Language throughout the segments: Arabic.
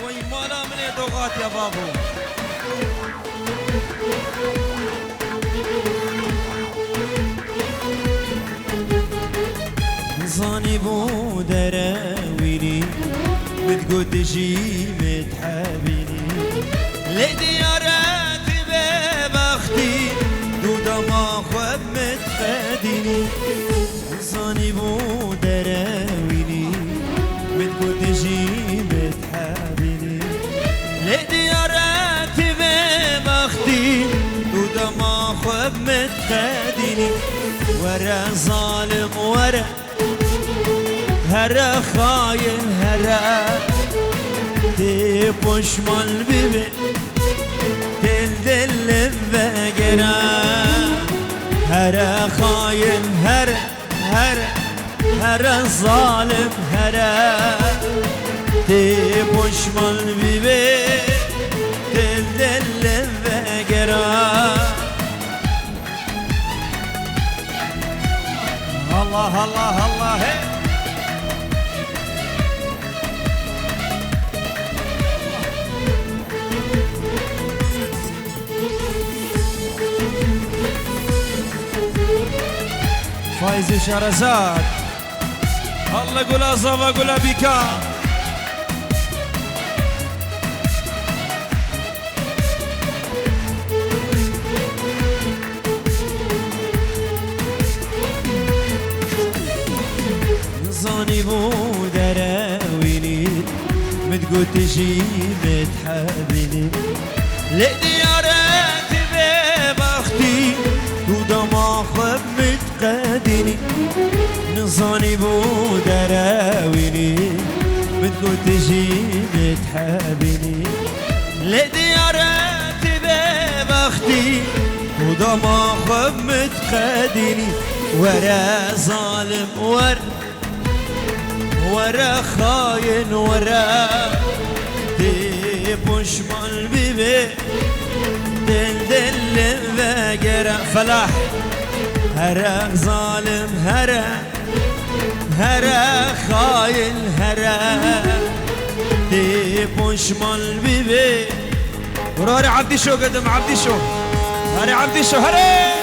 وي مالا من دوغات يا بابو. زاني بو دراويني بتقول تجي متحابيني لديارات ببختي دودا ما خواب متخديني. زاني بو دراويني بتقول تجي متحابيني لديارات ببختي دودا ما خواب متخديني. ورا ظالم ورا هرا خاين هرا تبوش مال بيبي تلدل بقرا هرا خاين هرا هرا هرا ظالم هرا تبوش مال بيبي تلدل بقرا. الله الله الله هي. فايز شهرزاد الله قول صفا قول بكا. زاني بو دراويني متقول تجي متحابيني لديارات ببختي دودا ما خب متقديني. نزاني بو دراويني بتقول تجي متحابيني لديارات ببختي دودا ما خب متقديني. ورا ظالم ورا خاين ورا تبوش مال بيبي دل بقرا. فلاح هرا ظالم هرا خاين هرا تبوش مال بيبي. وراري عبدي شو قدم عبدي شو هري عبدي شو هري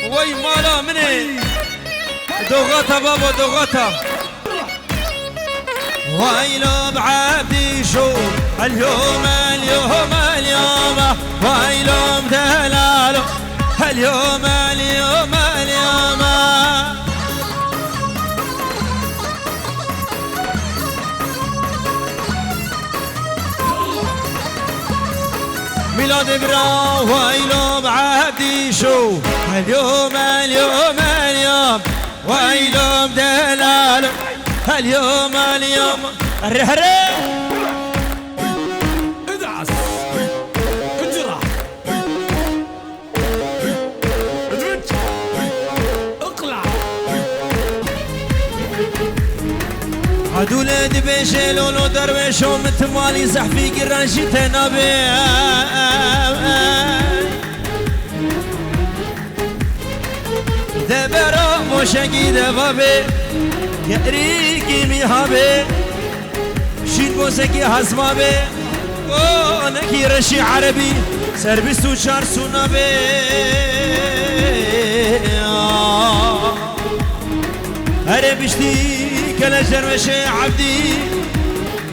وي مالا مني دوغتها بابا دوغتها. ويلو بعبدي شو اليوم اليوم اليوم ويلو دلاله اليوم اليوم اليوم. ميلاد برا ويلو بعبدي شو اليوم اليوم اليوم ويلو دلاله اليوم اليوم. هري هري ادعس اجرع ادفج اقلع. هدول دبيش لولو درويش ومتمالي زحفي قرانشي تنابي. دبرا موشاقي دبابي يريكي ميهابي شين بوسكي هزمابي ونكي رشي عربي سربستو شار سونابي. هري بشتي كلا جرمشي عبدي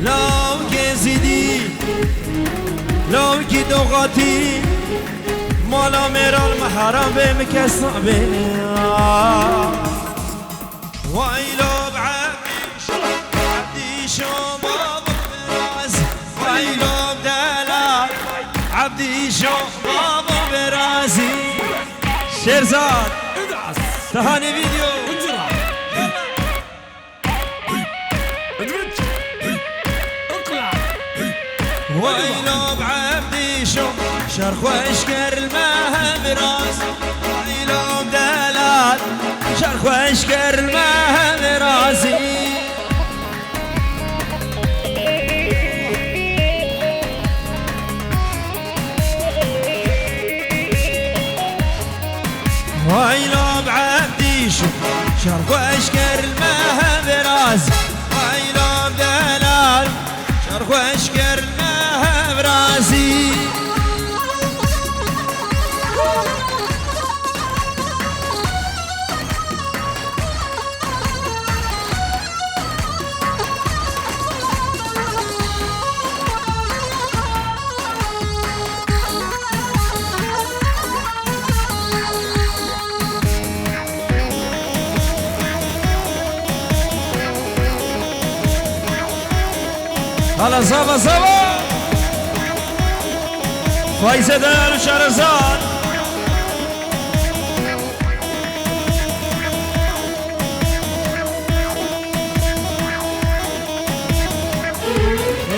لو كي زيدي لو كي دوغاتي مالا ميرا المحرم بمكسنا بي. ويلو بعبدي شو بابا براز ويلو بدلال عبدي شو بابا برازي. شيرزاد تهاني فيديو ويلو بعبدي شو شرخ واشكر الماء براز ويلو بدلال شرخ واشكر الماء عديشو شرق واشكر المها براز ويلوم دلال شرق واشكر المها برازي هلا زابا زابا فايزة دلال وشهرزاد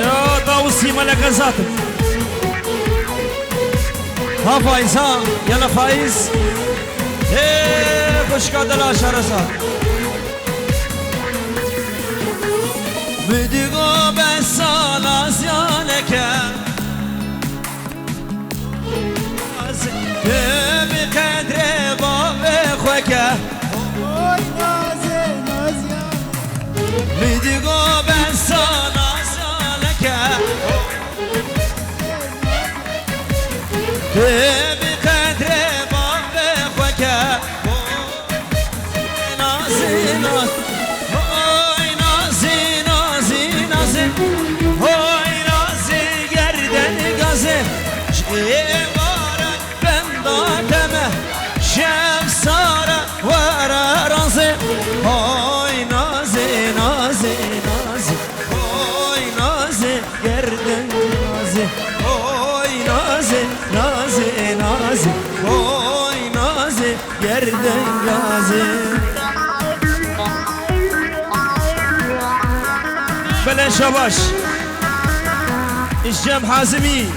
يا طاوسي ملك زاتك ها فايز ها يلا فايز ايه خشكا دلال شهرزاد بدقو بس على زيانك بقدر باب خوك بدقو بس على زيانك بقدر باب خوك نازي نازي هوي نازي گردن گازه شیوارد بندادمه شب ساره وره رازه هوی نازی نازی نازی هوی نازی گردن گازه هوی نازی نازی نازی هوی نازی گردن گازه بلن شباش الجام حازمي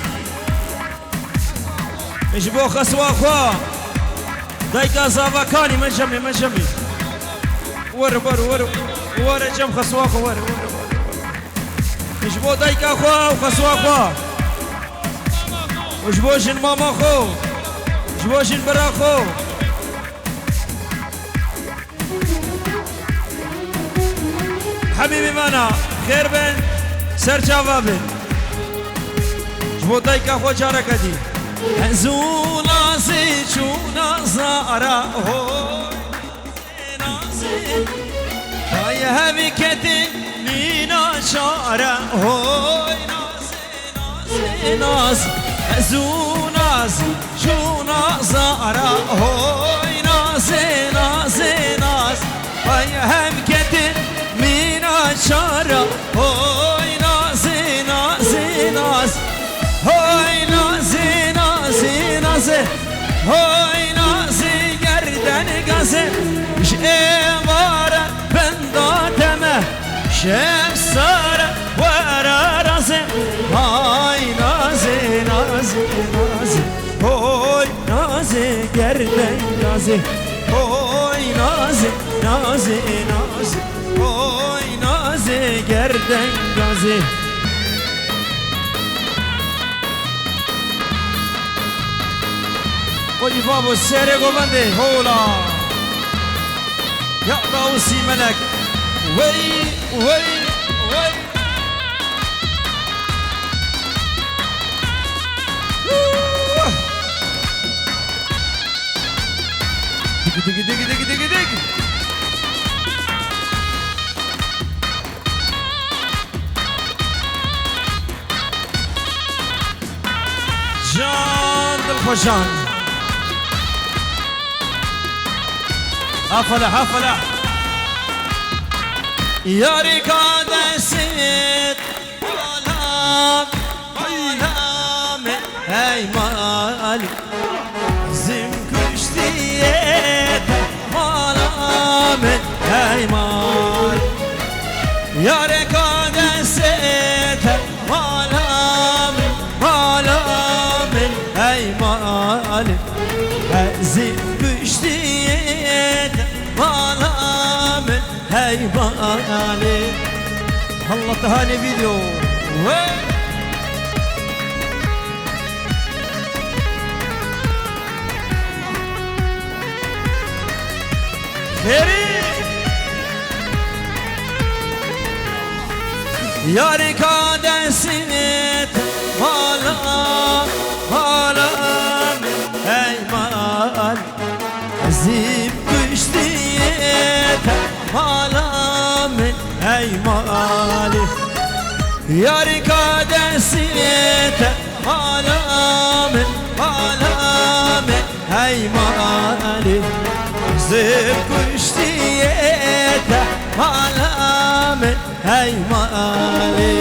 اجبو خسوا خوا دايكا زافاكاني من جمي ور جم خسوا خوا ور اجبو دايكا خوا وخسوا خوا اجبو جن ماما خو اجبو جن برا خو حبيبي مانا خير بن سر جوابن جبو دايكا خو جارك دي زونا زي چونا زارا هو نازي هاي هبي كتن لينا شارا هو نازي نازي زونا زي چونا زارا هو نازي نازي نازي هاي هم كتن لينا شارا هو نازي نازي نازي هوي نازي نازي نازي هوي نازي گردن گازه شیواره بندادمه شب ساره وره رازه هاي نازي نازي نازي هوي نازي گردن گازه هوي نازي نازي نازي هوي نازي گردن گازه ودي بابو السيري قومندي هولا يا طاوسي ملك وي وي وي دق دق دق دق دق دق جان الخشان حفلة حفلة يا ركاد سيد ولام ولام هاي مالي زم كشتيت ولام هاي مالي يا ركاد سيد ولام ولام هاي مالي زم كشتيت ولام هاي مالي الله تهاني فيديو هيري ياري كاد سنت مالا مالا اي مال زيب كشتيت مالا من اي مالي ياري كاد سنت مالا من اي مالي زيب كشتيت مالا من اي مالي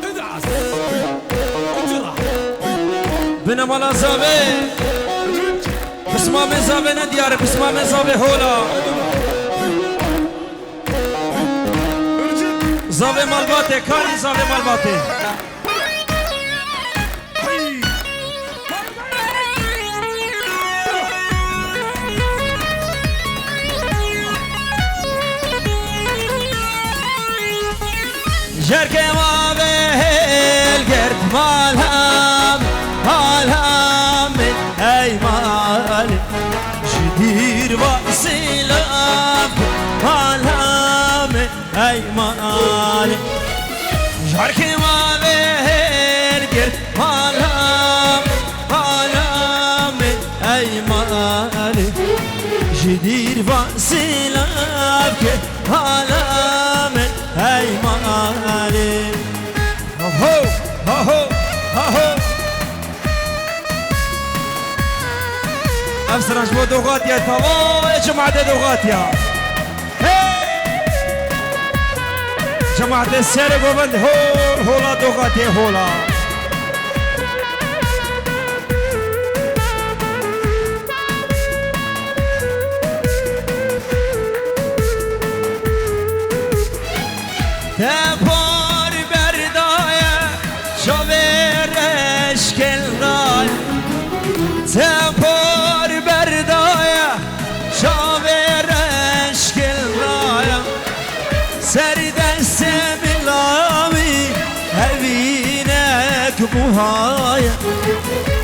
ادعس اجرح بنا مالا زابي بسما من زابي نديار بسما من زابي هولا زابي مالباتي كاري زابي مالباتي جرك ما بهل قرد مالهم من اي مال جدير واسلام مالهم من اي مال جرك ما بهل قرد مالهم من اي مال جدير واسلام مالهم من اي مالي هو هو هو افسرش بو دوغاتيا تمام يا جماعة دوغاتيا جماعة السير بوبند هولا دوغاتيا هولا تبار بردايا شاورش کلدای تبار بردايا شاورش کلدای سر دست ملاوی هوینک بوهای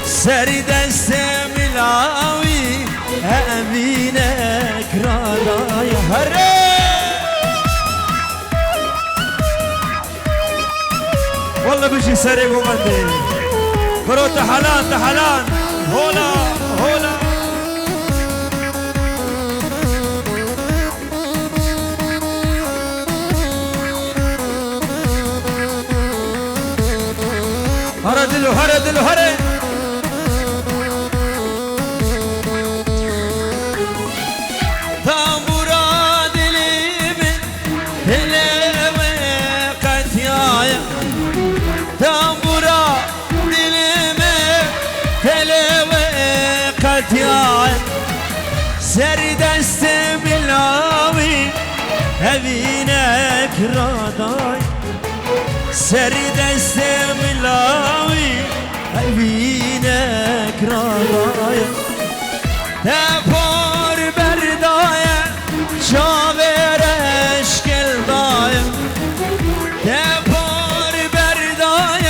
سر دست ملاوی هوینک رادای هره والله بيجي سريع ومندي برو تحلان تحلان هولا هولا هردلو هردلو هرد تامبورا دلي من دلي قتيايا تامبورا دلمه تلوه قتيايا سر دست ملاوي هوینک رادای سر دست ملاوی هوینک رادای تپار بردای شاورش کلدای تپار بردای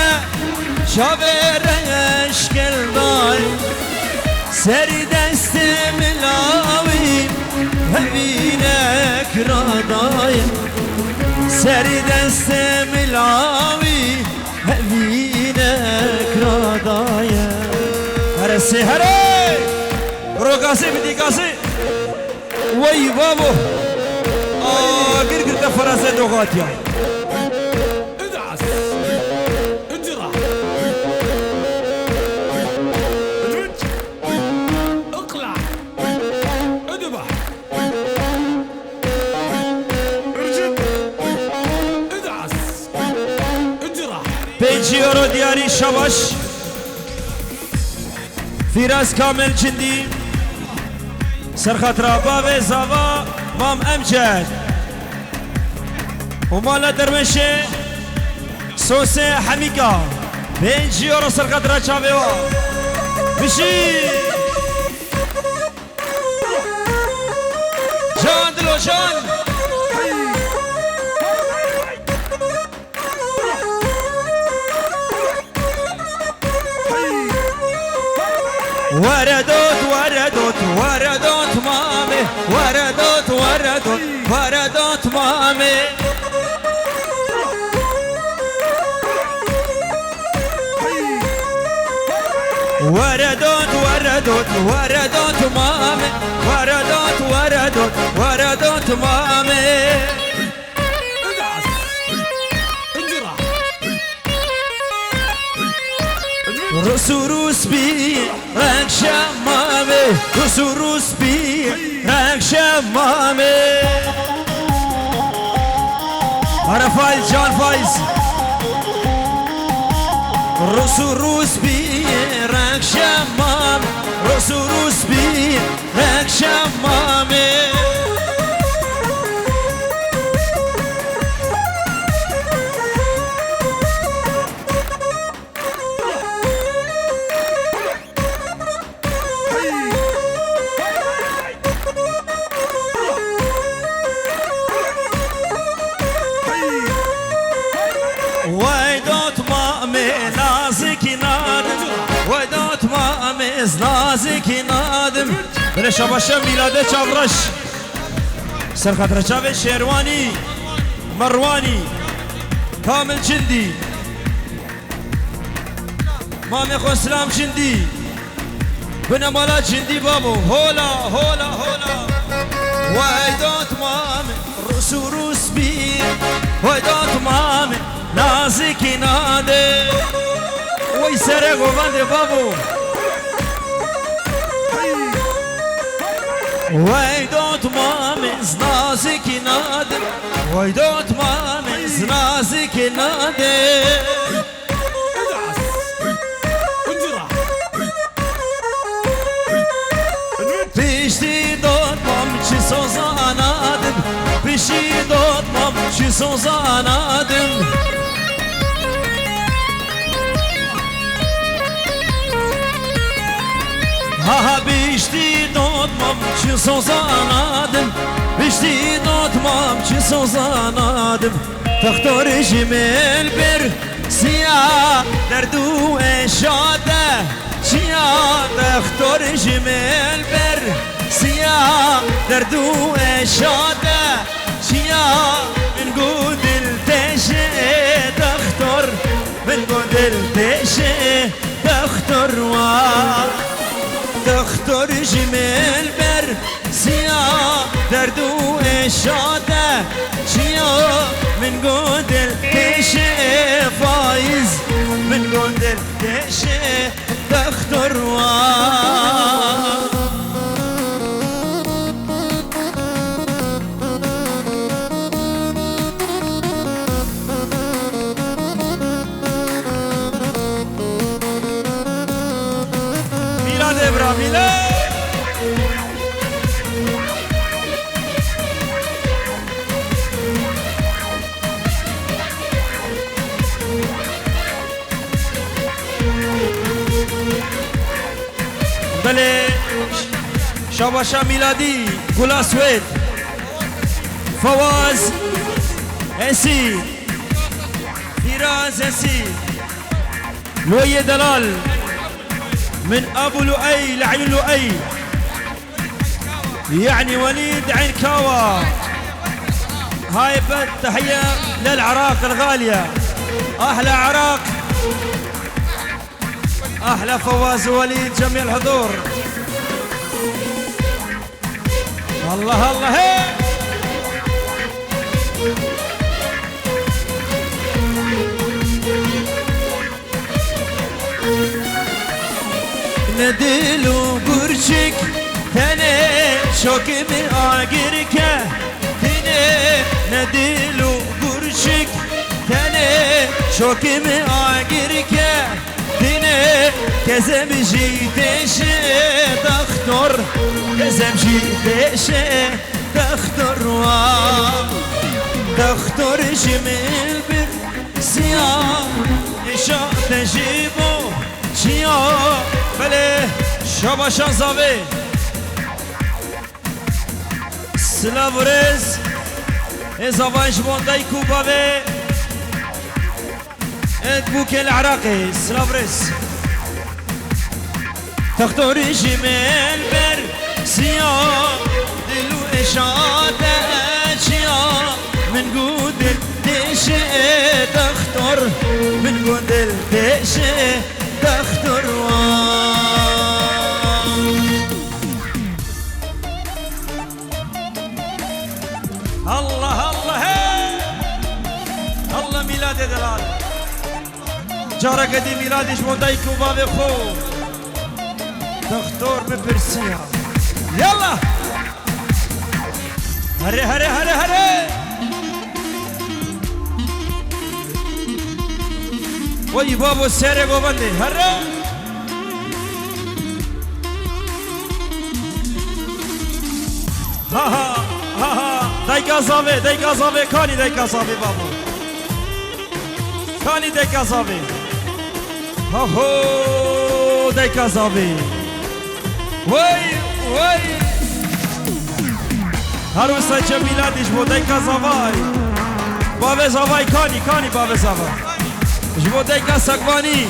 شاورش کلدای سر دست ملاوی هوینک رادای سر دست ملاوی هوینک رادای هره سهره برو قاسي بدي قاسي وي بابو قرقر فراسة دوغاتيا ادعس اجرح ادرج اقلع ادبح ارجد ادعس اجرح بيجيورو دياري شبش فراس كامل جندي سرخطرة بابي زابا مام امجد ومالا درمشي سوسي حميقة بيجيورو سرخطرة شابيوا بشي جان دلو جان وردوت وردوت وردوت مامي وردوت وردوت وردوت مامي وردوت وردوت وردوت مامي ادعس انجرح رسوروس بي رانك شمامي رسوروس بي رانك شمامي أنا فايز جان فايز رسوروس بي رانك شمامي رسوروس بي رانك شمامي ويدوت مامي نازك نادم ويدوت مامي نازك نادم بلش باشا ميلاده چاورش سر خاطر چاوه شیروانی مروانی کامل جندی مامي خو سلام جندي بنمالا جندي بابو هولا هولا هولا ويدوت مامي رسوروس بي ويدوت مامي نازك نادي ويسرق وغاندي بابو ويدوت مامي نازك نادي ويدوت مامي نازك نادي بيشتي دوت مام چی سوزانادم بيشتي دوت مام چی سوزانادم ها بيشتي دوت مام چی سوزانادم بيشتي دوت مام چی سوزانادم تختار جميل بر سيا دردو اشاده چیا تختار جميل بر سيا دردو اشاده چیا من قدل تشه تختار من قدل تشه تختار تختار جميل بر سيا دردو اشاده چیا من قدل تشه فايز من قدل تشه تختار ميلاد ابراهيم ميلاد بله شاباشا ميلادي كولا سويد فواز انسي فراز انسي لؤي دلال من ابو لؤي لعين لؤي يعني وليد عين كاوى هاي تحية للعراق الغالية احلى عراق احلى فواز وليد جميع الحضور الله الله هي ندلو برشك تني شوكي آگرك تني ندلو برشك تني شوكي آگرك تني كزم جيتش تختار كزم جيتش تختار تختار جميل بالسياح إشاء تجيبه شيا بله شاباشان زاوي سلافرز زاوانش بونداي كوباوي ادبوك العراقي سلافرز تختار جميل بر سيا دلو اشاده شيا من قدر تشي تختار من قدر تشي تختار الله الله هي الله ميلاد دلال جارك دي ميلادش مودايك وبابي خو دكتور ببرسيا يلا هري هري هري هري وي بابو السيري بوبندي هري ها ها ها ها دايكا صافي كاني دايكا صافي بابو كاني دايكا صافي ها هو دايكا صافي وي وي هروسا جميلاتش بو دايكا صافاي بابي صافاي كاني بابي صافاي جبو دايكا سكباني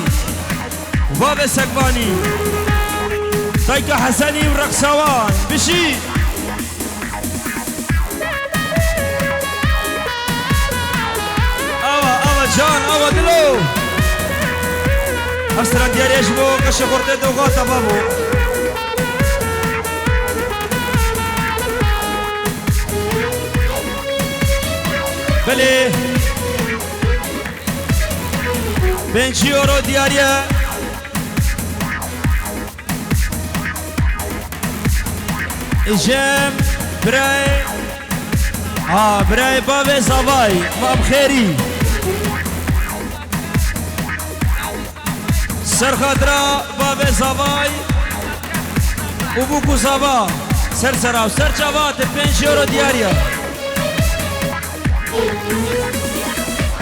بابي سكباني دايكا حسني ورقصوان بشي جان اوا دلو اسرا دياري اجبو كشي خورتي دوغاتا بابو بلي 20 يورو دياريا اجام براي بابي صباي ما بخيري سر خضرا بابي صباي وبوكو صبا سر سراو سر جوات 5 يورو دياريا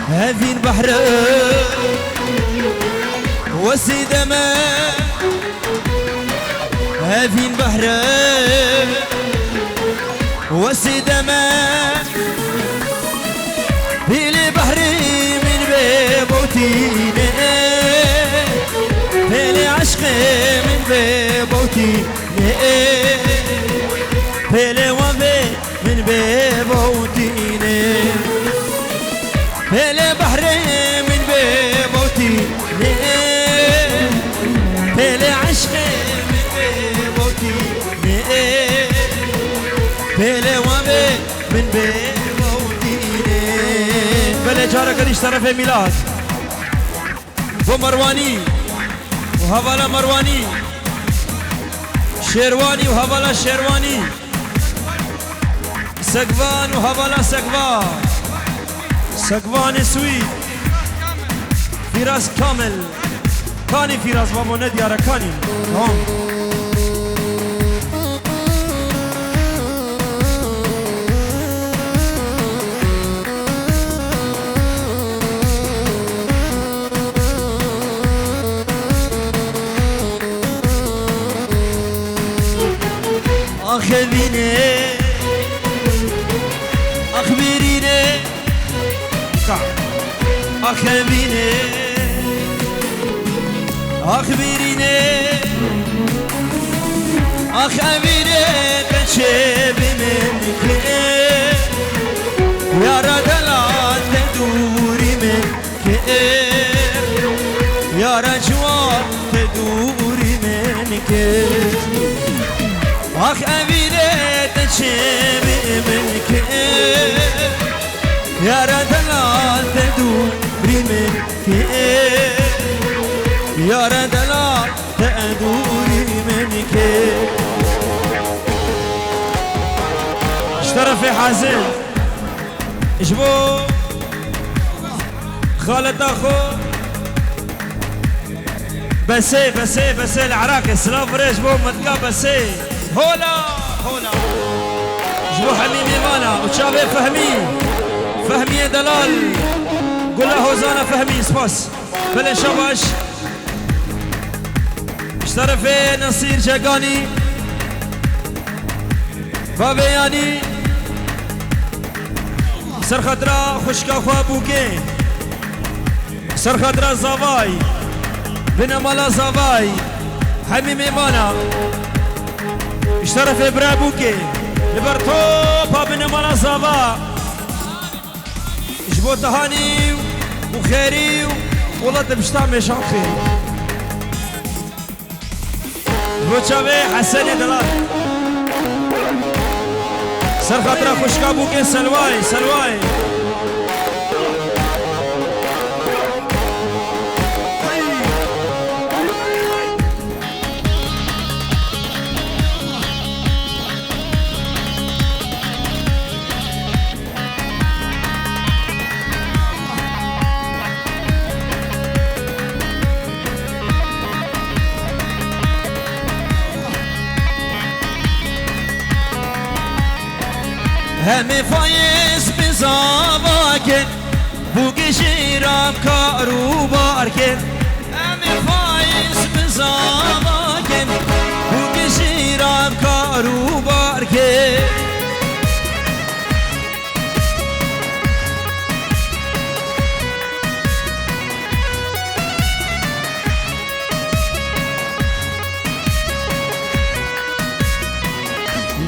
هافين بحر وسيدما هافين بحر وسيدما بيلي بحري من بيبوتيني بيلي عشقي من بيبوتيني بيلي وبي من بيبوتيني بيلي بحري من بيبوتيني بيلي عشقي من بيبوتيني بيلي وبي من بيبوتيني بلي جارك اللي اشترى ميلاد ومرواني وهبالا مرواني شيرواني وهبالا شيرواني سقفان وهبالا سقفان سقفان سويد فراس كامل كاني فراس بابو نديارة كاني هون أخبريني أخبريني أخبريني أخبريني أخبريني كشيب منك يا ردلات تدوري منك يا رجوات تدوري منك اخ امينه تشيب منك يا ردلال تدوري منك يا ردلال تدوري منك اشترى في حازم اشبو خالد اخو بسي العراقي سلاف ريش بو متقا بسي هولا جبو حميمي مانا وشابي فهمي دلال قول له هوزانا فهمي سباس بلن شباش اشترفي نصير جاقاني بابياني سر خضرا خشكا خوابوكي سر خضرا زافاي بنا مالا زافاي حميمي مانا اشترف برابوكي لبرتوبا بن مالا زافا جبو تهاني وخيري والله تبشتع مشان خيري جبو شابي حسني دلال سر خاطر خوشکا بوکن سلوای سلوای همه فایز بزاواکن بوگی شیرام کارو بارکن همه فایز بزاواکن بوگی شیرام کارو بارکن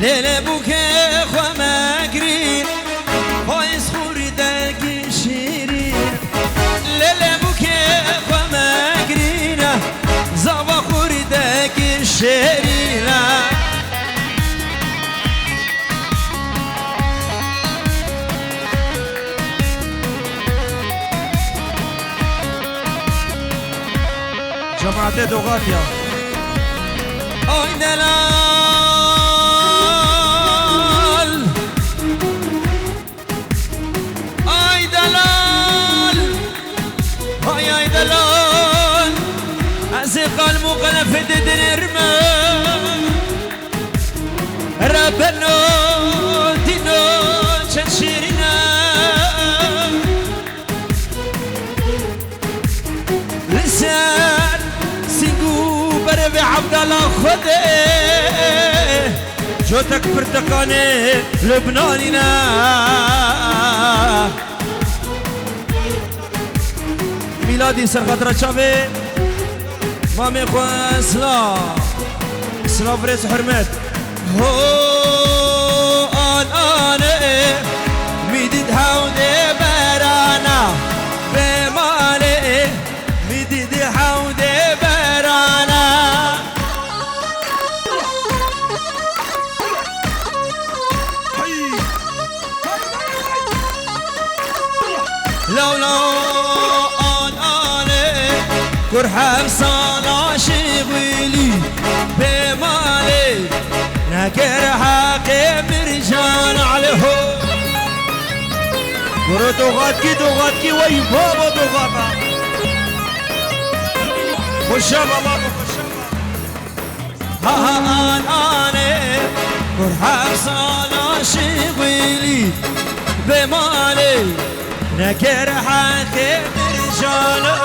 لیل بوکه خمگرین پایز خوریدگی شیرین لیل بوکه خمگرین زوا خوریدگی شیرین جماعت دوغاتیا آی دلال قلب وقلب دنرما ربنا دينو تشيرنا لسان سينجو بربي عبد الله خده جوتك برتقاني لبناننا ميلادي سرخطرة شافي مامي خوان سلا فريس حرمت هو أنا ميدد حودي برانا بمالي ميدد حودي برانا لو أنا كرحب صلاة شغلي بمالي نكر حقي مرجان عليه برو دوغاتكي وي بابا دوغاتا خشابا بابا خشابا ها أنا كرحب صلاة شغلي بمالي نكر حقي مرجان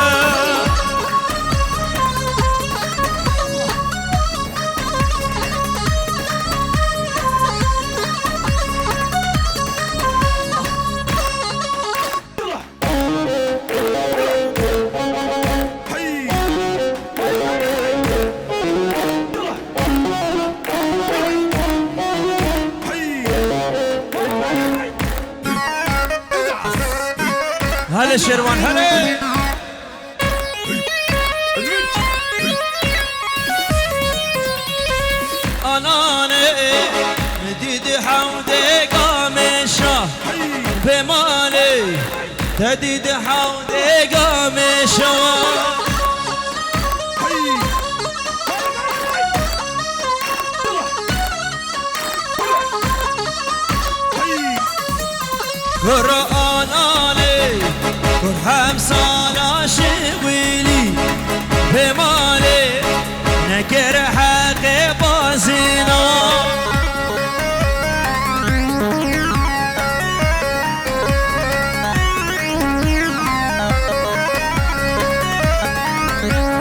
هلا شيروان هلا أنا مديد حودي قامشة بمالي تديد حودي قامشة قرآن علي كرهم صلاة شغلي بمالي نكر حقي بازينا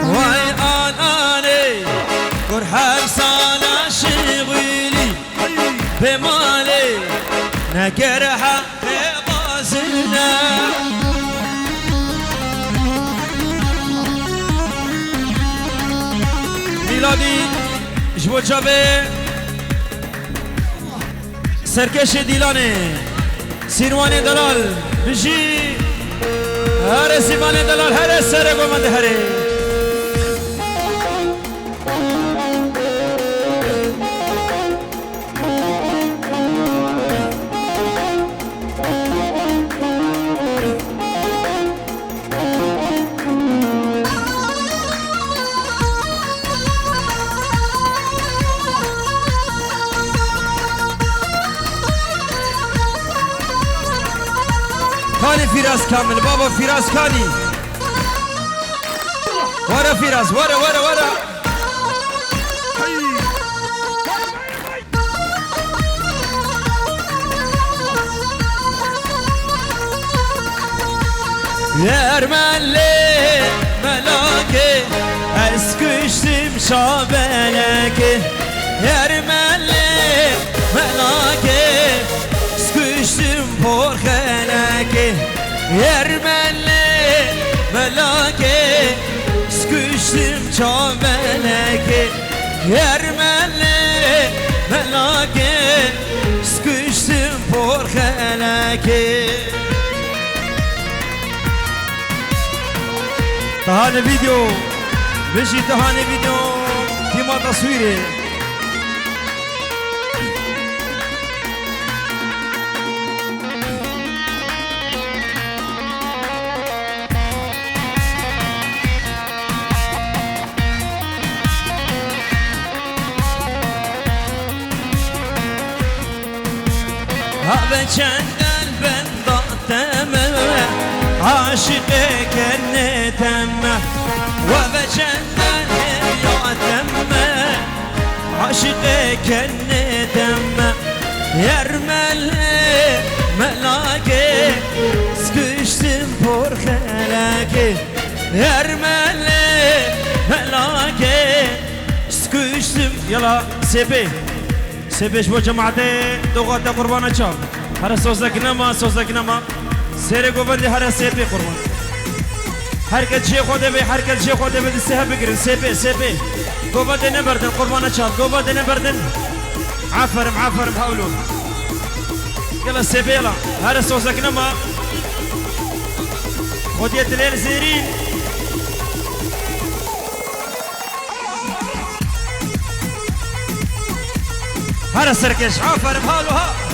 وين أنا كرهم صلاة شغلي بمالي نكر حقي بازينا میلادی جبو جابه سرکش دیلانه سیروان دلال بجی هر سیوان دلال هر سر گومند هره فراس كامل بابا فراس كاني ورا فراس ورا ورا ورا Yermelli melake esküştüm şabeleke Yermelli melake esküştüm porheleke Yermelli melake esküştüm şabeleke Yermelli melake esküştüm porheleke تهاني فيديو بيجي تهاني فيديو كيما تصويري هذا كان قلبا ضغطمه عاشقك النتمه وبجنن يعتمه عاشقك النتمه يرمل ملاكي سكشتم برخلاكي يرمل ملاكي سكشتم يلا سيبي سيبيش بو جماعتي دوغات قربانه چاو هر سوزك نما سيري قوبندي هر سيبي قربان هركت شي خوده بي هركت شي خوده بي دسته بگیرن سيبي قوبندي نبردن قربانه چاو قوبندي نبردن عفرم هاولو يلا سيبي يلا هر سوزك نما خودية الليل زيرين هر سركش عفرم هاولو ها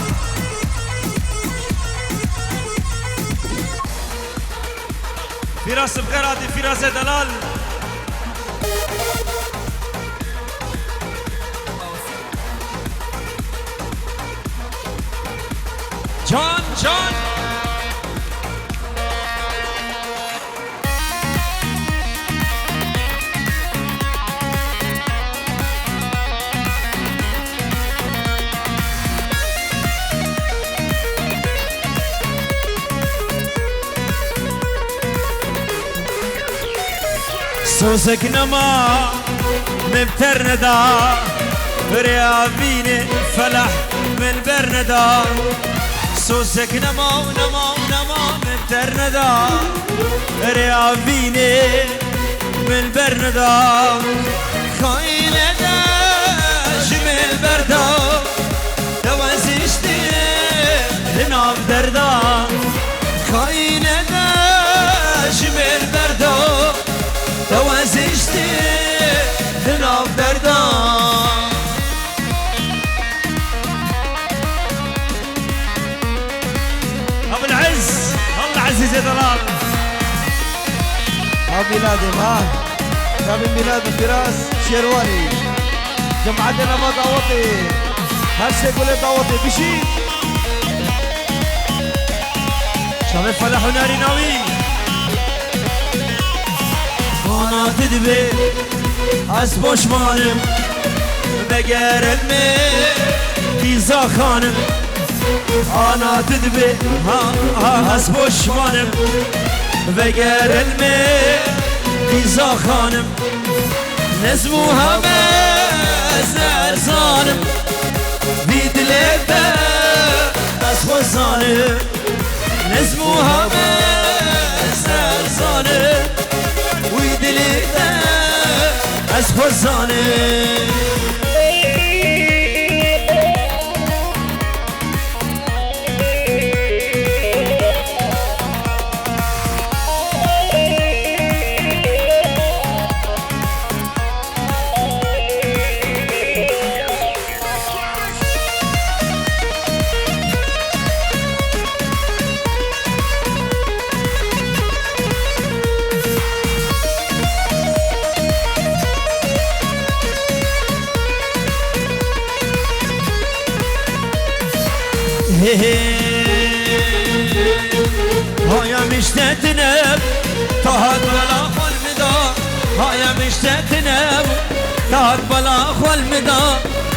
فراس بقراتي فراس دلال جان سوزك نما مبترندا بريابيني فلح من برندا سوزك نما مبترندا بريابيني من برندا خاينة دا جميل بردا دوازيشتي لناب دردا خاينة دا جميل بردا دوازشتي لناب دردان أبو العز الله عزيز يا دلال ميلادي ما كابن ميلاد فراس شيرواني جمعتنا ما دعوتي هسه يقول دعوتي بشي شباب فلاح وناري ناوي أنا تدبي أسبوش مانم بقر المي ديزا خانم أنا تدبي أسبوش مانم بقر المي ديزا خانم نزموها بزر صانم بيد لبه أسبوش صانم نزموها بزر صانم ويدلي أسفزاني هايا مشتتنب تهد بلا خل مدا هايا مشتتنب تهد بلا خل مدا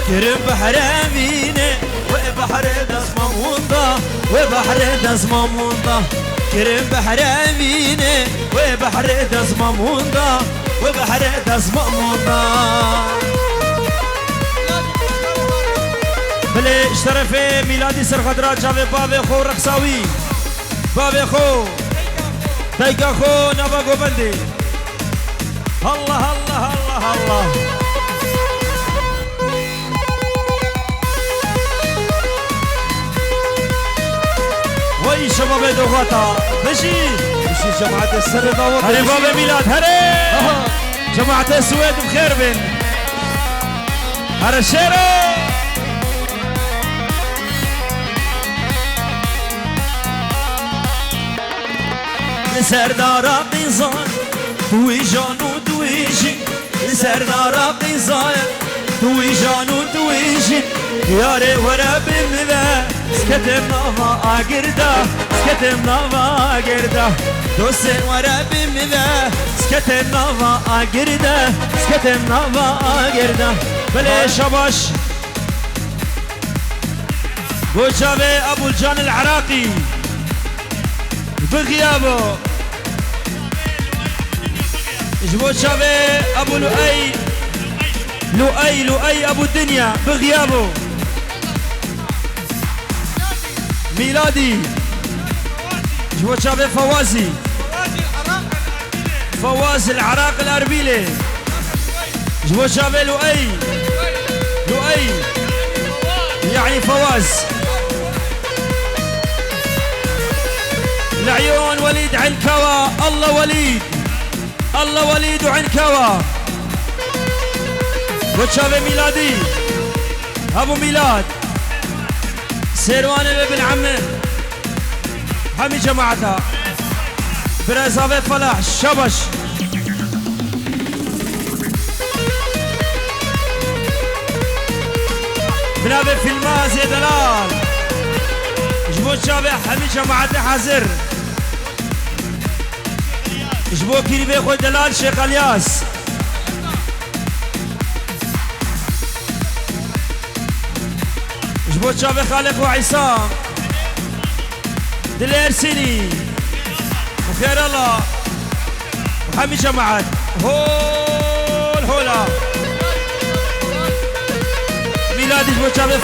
كرم بحر امينه وبحر دس مموندا وبحر دس مموندا كرم بحر امينه وبحر دس مموندا وبحر دس مموندا بله اشترفه میلادی سرخدرا جاوه بابه خو رقصاوی بابه خو تایگا خو نوا گوبندی الله الله الله الله وای شباب دوغاتا بشی جماعة السر دعوة هري بابا ميلاد هري جماعة السويد بخير بن هري الشيرو سردارا قيزان توي جانو تويجي سردارا قيزان توي جانو تويجي يا ري ورا بمذا سكتم نافا اقردا سكتم نافا اقردا دوسن ورا بمذا سكتم نافا اقردا سكتم نافا اقردا بلي شباش بوجابي ابو الجان العراقي بغيابه جبو شابي ابو لؤي لؤي ابو الدنيا بغيابه ميلادي جبو شابي فواز العراق الاربيلي جبو شابي لؤي يعني فواز العيون وليد عنكوى الله وليد وعنكوى وشافي ميلادي ابو ميلاد سيروان ابن عمه حمي جماعتها برزافي فلاح شبش بنابي في الماز يا دلال جبو شافي حمي جماعتها حازر جبو كيري خوي دلال شيخ الياس جبو شافي خالق وعصام دلير سيني وخير الله وحمي جماعات هول هولا ميلادي جبو شافي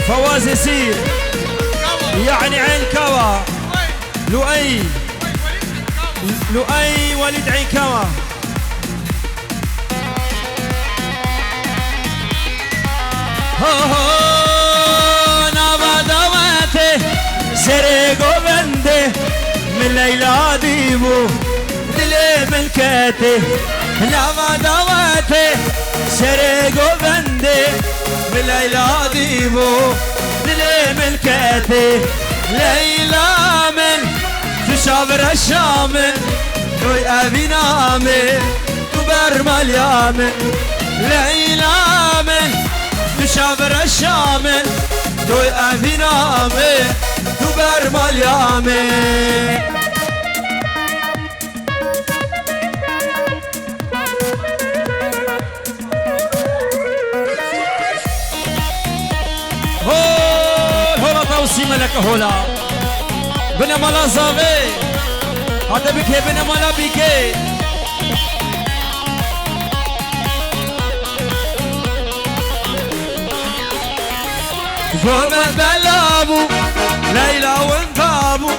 فوازي سير يعني عين كوا لؤي وليد عنكوى هو نابا دواتي سرقو بندي من ليلى ديبو دلي ملكتي نابا دواتي سرقو بندي من ليلى ديبو دلي ملكتي ليلى من تشابر الشامل دوي أبي نامل تبرمل يامل ليلى من تشابر الشامل دوي أبي نامل تبرمل يامل هولا توصيم لك هولا بنا مالا زاوي هذا بكي بنا مالا بكي قومت بلابو ليلى وانثابو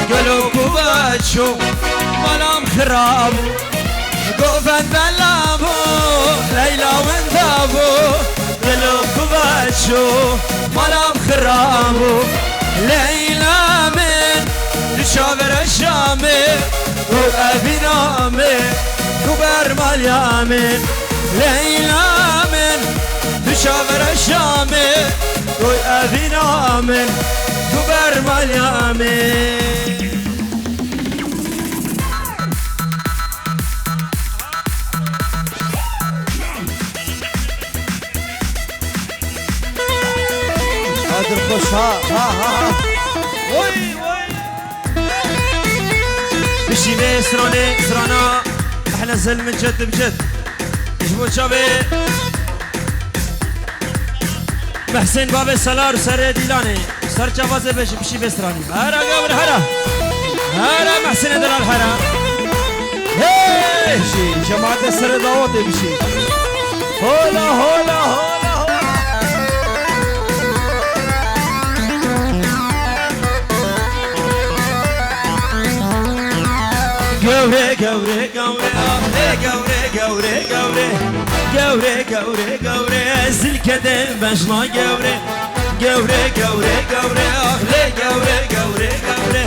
قلوبو باتشو مالام خرابو قومت بلابو ليلى وانثابو قلوبو باتشو مالام خرابو ليلى من تشابر الشامي وأبي نامي كبر مليامي ليلى من تشابر الشامي وأبي نامي كبر مليامي قادر خش ها وي بشيبي سراني سرانا احنا زلم جد بجد جبو شابي محسن باب سالار سر ديلاني سر جوازه بشيبي سراني هرا قبر هرا هرا محسن دلال هرا بشي جماعة السر دعوتي بشي هولا هولا هولا Gavre gavre gavre gavre gavre gavre gavre gavre gavre zilkede bejna gavre gavre gavre gavre ahle gavre gavre gavre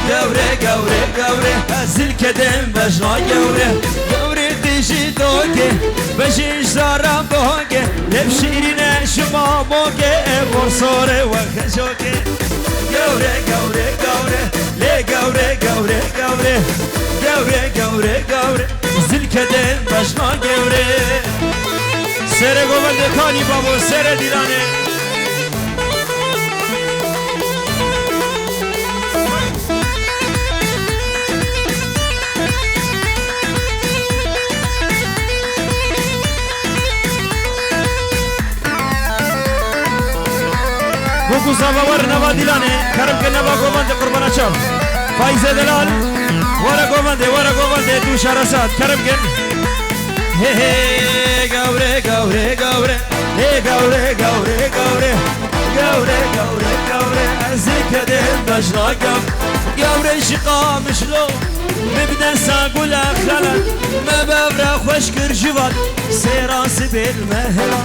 gavre gavre gavre zilkede bejna gavre gavre diji doge bejiş zara boge lebşirine şuma boge borsore ve khajoge gavre gavre gavre le gavre gavre gavre gavre gavre gavre zilkeden başına gavre sere govende kani babo sere dilane Buku sabah var nava dilane karam ke nava govende kurbana çal Faize delal ورا قومندي تو شرسات كرمكن هي هي قوري قوري قوري هي قوري قوري قوري قوري قوري قوري ازيك دين بجنا قوري شقا مشلو مبدا ساقول خلل ما ببرا خوشكر جواد سيراس بالمهلا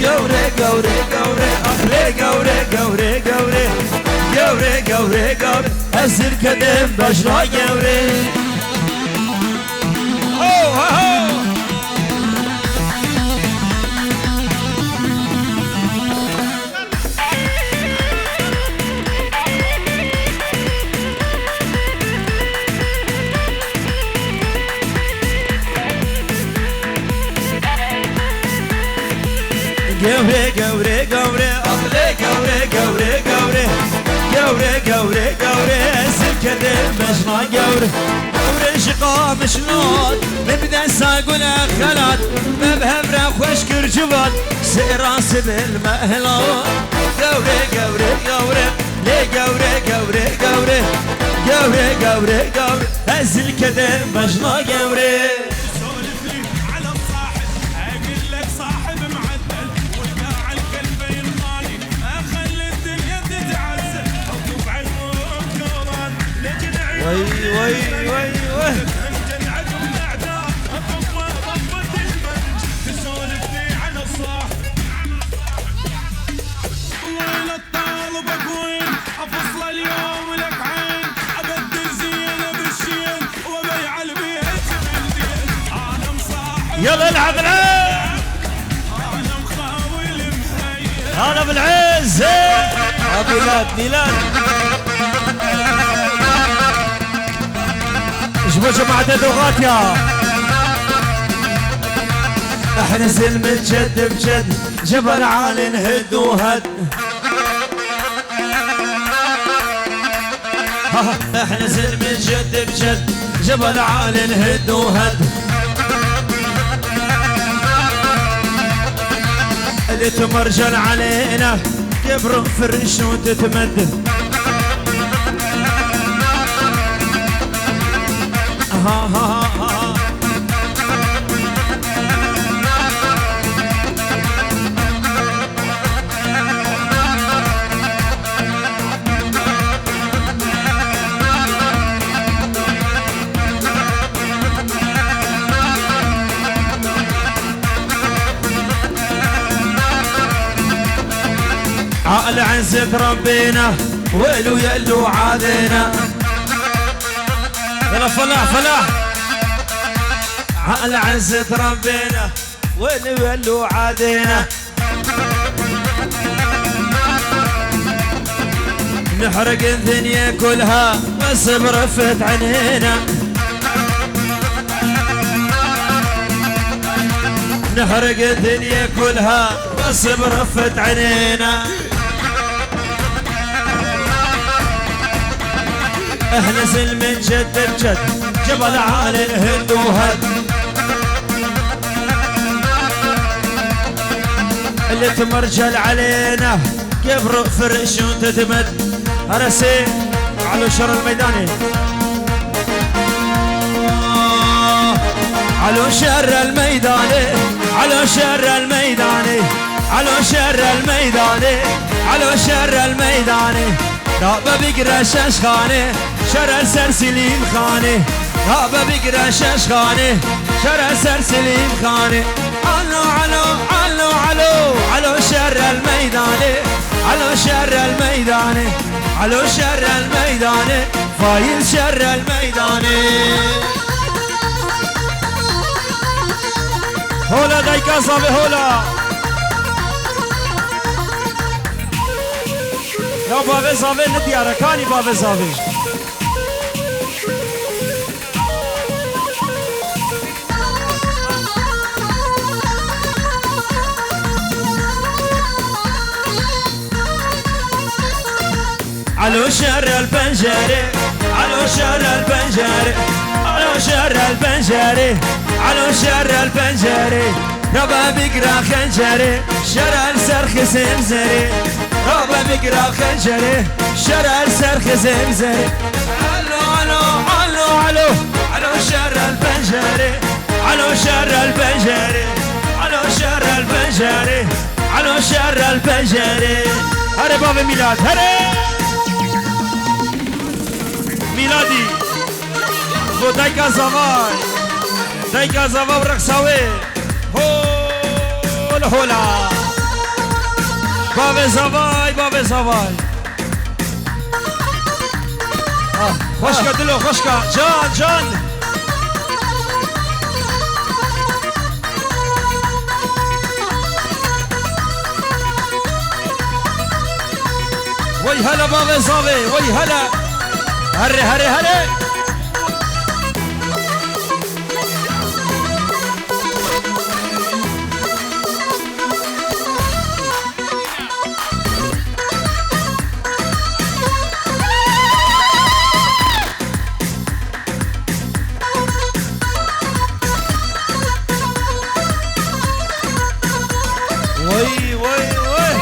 قوري قوري قوري اخلي قوري قوري قوري قوري قوري قوري أزر كدم بجرا قوري هو هو قوري قوري قوري أخلي قوري قوري قوري قوري قوري قوري سكدي مجنى قوري قوري شقا مشلون نبدا ساقول خلات مبهبرة خوشكر جواد سيراس بالمهلات قوري قوري قوري لي قوري قوري قوري قوري قوري قوري هزل كدي مجنى قوري وي وي وي وي تسولفني عن الصاح وين الطالبك وين افصل اليوم لك عين ابدل زينه بالشين وبيع البيت بالدين انا مصاحب يلا العب العين انا مخاول محير هلا بالعز ميلاد ميلاد شبو جماعة دوغات يا احنا سلم جد بجد جبل عالي نهد وهد احنا سلم جد بجد جبل عالي نهد وهد اللي تمرجل علينا كبر فرش وتتمد ها ها ها عقل عزة ربنا ويلو يلو عادنا يلا فلاح فلاح عقل عزة ربنا ويلو يلو عادنا نحرق الدنيا كلها بس برفت عينينا نحرق الدنيا كلها بس برفت عينينا نزل من جد بجد جبل عالي الهند وهد اللي تمرجل علينا قبر فرش وتتمد هرسي على شر الميداني على شر الميداني على شر الميداني على شر الميداني على شر الميداني رابا بقرا شاشخاني شر سرسليم خاني رابا بقرا شاشخاني شر سرسليم خاني علو علو علو علو علو شر الميداني علو شر الميداني علو شر الميداني فايل شر الميداني هولا دايكا صافي هولا يا بابي صافي نديارة كاني بابي صافي على شر البنجري على شر البنجري على شر البنجري على شر البنجري ربا بقرا خنجري شر السرخ زمزري ربا بقرا خنجري شر السرخ زمزري علو علو علو علو على شر البنجري على شر البنجري على شر البنجري على شر البنجري هري بابا ميلاد هري ميلادي بو دايكا زواي دايكا زواي ورقصاوي هولا هولا بابي زواي بابي زواي خشكا دلو خشكا جان جان وي هلا بابي زواي وي هلا هري هري هري وي وي وي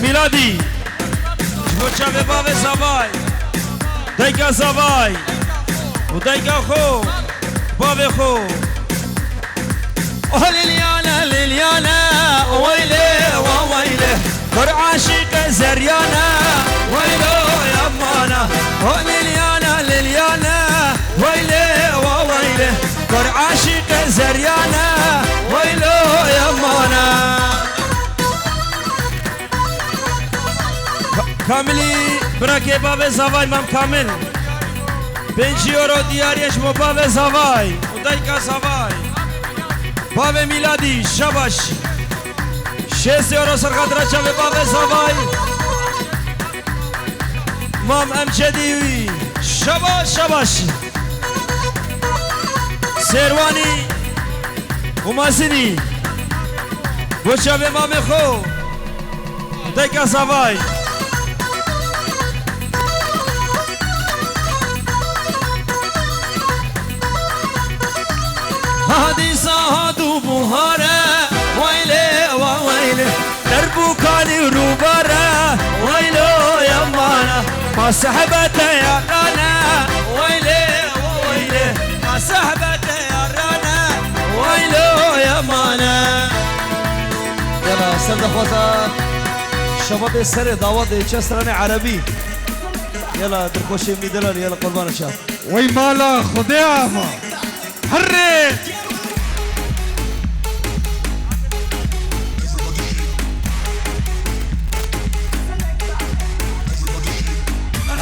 ميلادي جبوتشا بابي زواي دايكا زواي ودايكا خو بابي خو ليليانا ليليانا ويلي وويلي كر عاشق زريانا ويلو يمانا ليليانا ليليانا ويلي وويلي كر عاشق زريانا ويلو يمانا كاملي براكي بابي زواي مام كامل 5 يورو دياريش مو بابي زواي ودايكا زواي بابي ميلادي شباش 6 يورو سرقادرة شبه بابي زواي مام امجديوي شباش شباش سيرواني ومازني وشبه مامي خو ودايكا زواي هادي صهدو بوهارة ويلي وويلي دربو كاني روبارة ويلو يمانا ما سحبته يا رانا ويلي وويلي ما سحبته يا رانا ويلو يمانا يلا سرد اخواتا شباب السر دعوات چستراني عربي يلا درخوشي ميدلان يلا قربان الشاب وي مالا خديها حري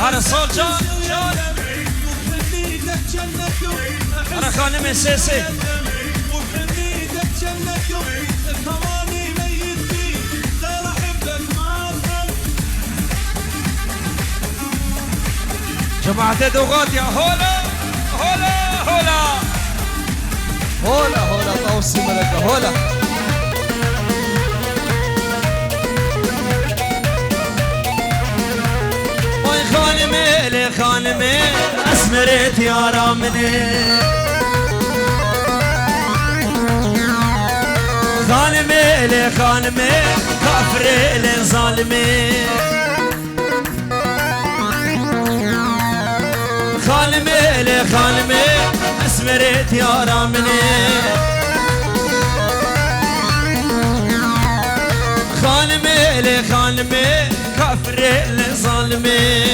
هذا صوت جان أنا خانم سيسي جماعة دوغات يا هولا هولا هولا طوسي ملكة هولا. وي خانمي لي خانمي اسمرت يا رامني خانمي لي خانمي كافري لي ظالمي خانمي لي خانمي اسمرت يا رامني خانمي لي خانمي كافري لي ظالمي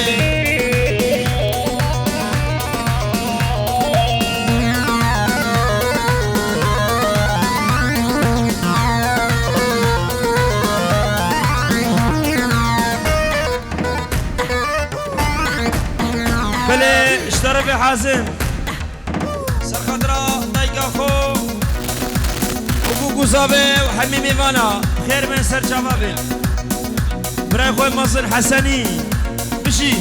بلي اشترى في حازم سرخضراء طيقة خو وقوقو زابي وحميمي فانا خير من سر شبابي براي خوي مصر حسني بشي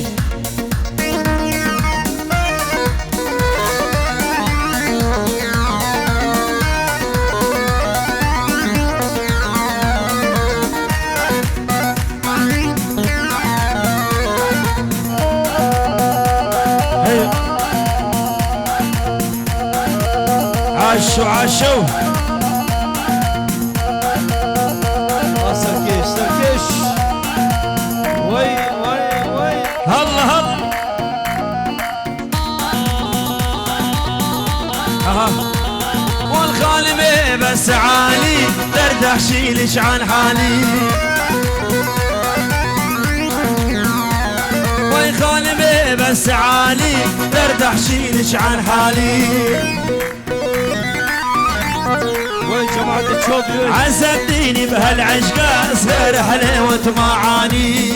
عاشو عاشو سركش سركش وي وي وي هلا هلا والخالمي بس عالي دردح شيلش عن حالي وي خالمي بس عالي دردح شيلش عن حالي جماعة الشوبي عزمتيني بهالعشقة صغير حلاوة معاني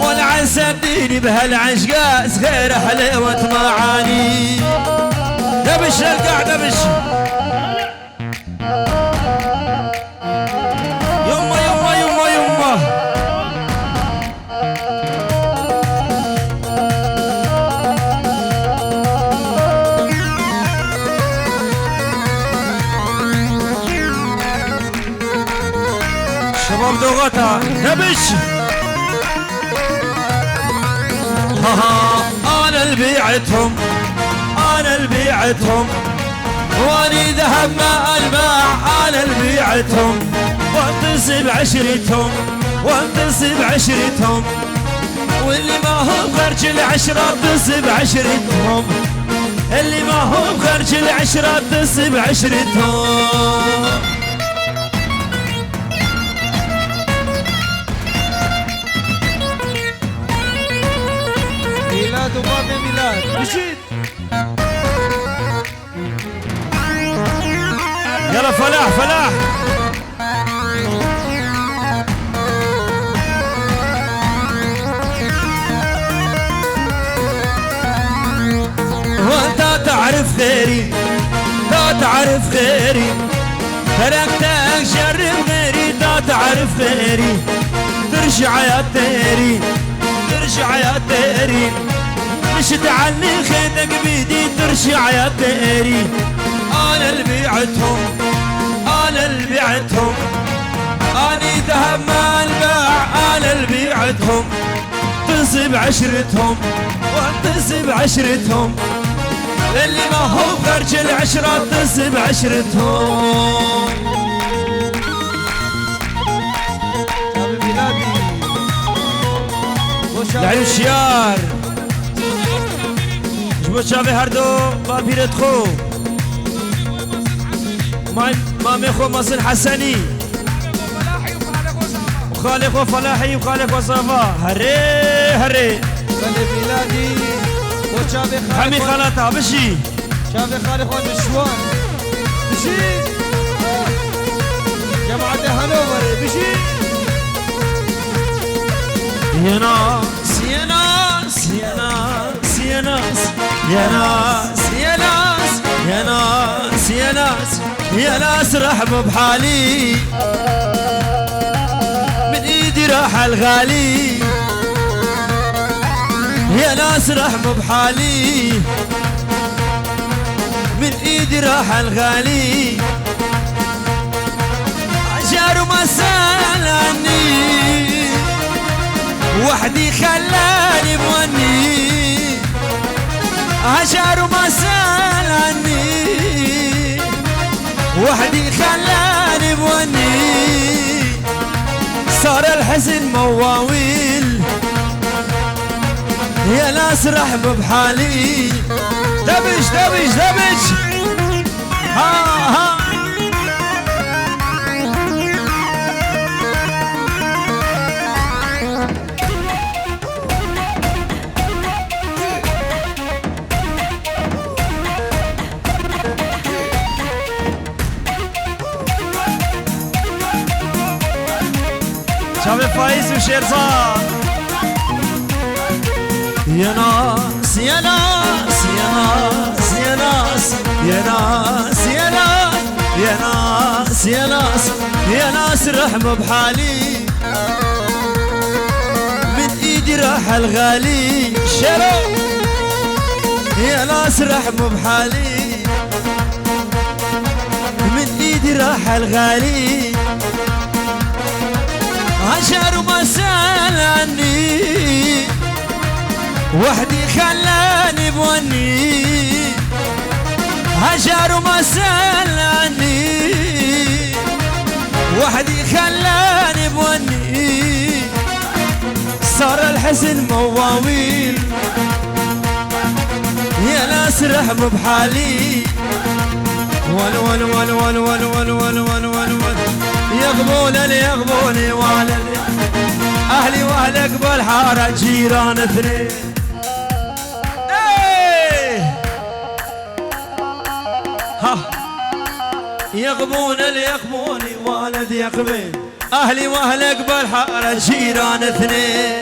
ولا عزمتيني بهالعشقة صغير حلاوة معاني دبش القاع دبش يما يما يما يما شباب دوغتها دبش انا اللي بيعتهم انا اللي بيعتهم واني ذهب ما الباع انا اللي بيعتهم وانتصب عشرتهم وانتصب عشرتهم واللي ما هو بخرج العشرة انتصب عشرتهم اللي ما هو بخرج العشرة انتصب عشرتهم ميلاد وبابي ميلاد مشيت يلا فلاح فلاح وانت تعرف خيري لا تعرف خيري تركتك شرب غيري لا تعرف خيري ترجع يا تيري ترجع يا تيري مش تعلي خيدك بيدي ترجع يا تيري انا اللي بيعتهم انا اللي بيعتهم اني ذهب ما الباع انا اللي بيعتهم تصب عشرتهم وانتصب عشرتهم اللي ما هو خرج العشرة تصب عشرتهم شباب ميلادي العيون شيار جبو شابي هردو ما بيرت خو ما ميخو مصر حسني وخالق وفلاحي وخالق وصفا هري هري بلي ميلادي وشابي حمي خالق خالتها بشي شابي خالق ونشوان بشي جماعة هانوفر بشي يا ناس يا ناس يا ناس يا ناس يا ناس يا ناس يا ناس يا ناس يا ناس رحبوا بحالي من ايدي راح الغالي يا ناس رحموا بحالي من ايدي راح الغالي عشار وما سال عني وحدي خلاني موني عشار وما سال عني وحدي خلاني موني صار الحزن مواويل يا ناس رحموا بحالي دبش دبش دبش ها شباب فايز وشيرزاد يا ناس يا ناس يا ناس يا ناس يا ناس يا ناس يا ناس يا ناس يا ناس رحموا بحالي من ايدي راح الغالي شرو يا ناس رحموا بحالي من ايدي راح الغالي عشر وما سال عني وحدي خلاني بوني هجر وما سال عني وحدي خلاني بوني صار الحزن مواويل يا ناس رحموا بحالي ول ول ول ول ول ول ول ول ول ول يغبونني يغبوني والدي اهلي واهلك بالحاره جيران اثنين يغبونني يغبوني والدي يقبل اهلي واهلك بالحاره جيران اثنين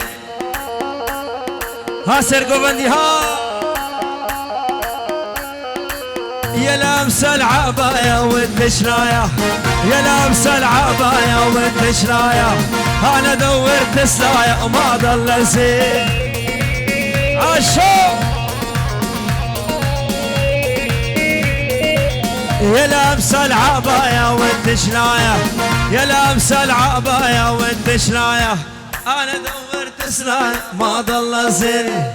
ها سرقوا بندي ها يا لابس العباية وانت شراية يا لابس العباية وانت شراية انا دورت سلاية وما ضل زين عالشوق يا لابس العباية وانت شراية يا لابس العباية وانت شراية انا دورت سلاية ما ضل زين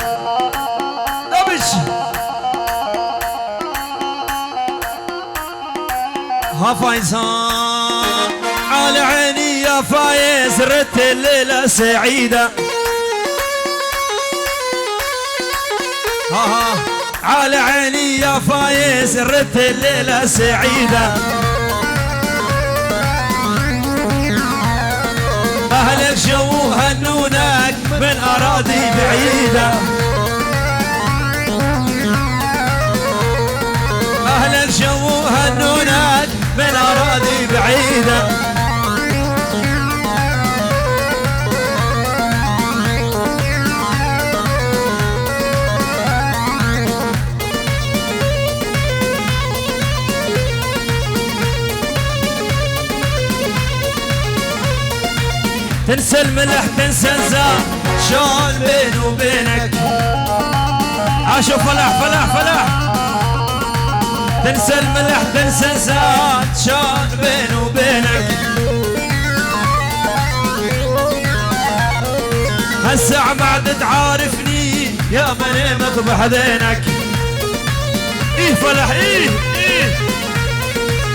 ها فايزان على عيني يا فايز رت الليلة سعيدة ها على عيني يا فايز رت الليلة سعيدة أهلك جو هنونك من أراضي بعيدة أهلك جو هنونك من أراضي بعيدة تنسى الملح تنسى الزاد شلون بيني وبينك عاشوا فلاح فلاح فلاح تنسى الملح تنسى الزاد شلون بيني وبينك هالساعة بعد تعارفني يا من مذبح ذينك ايه فلاح ايه ايه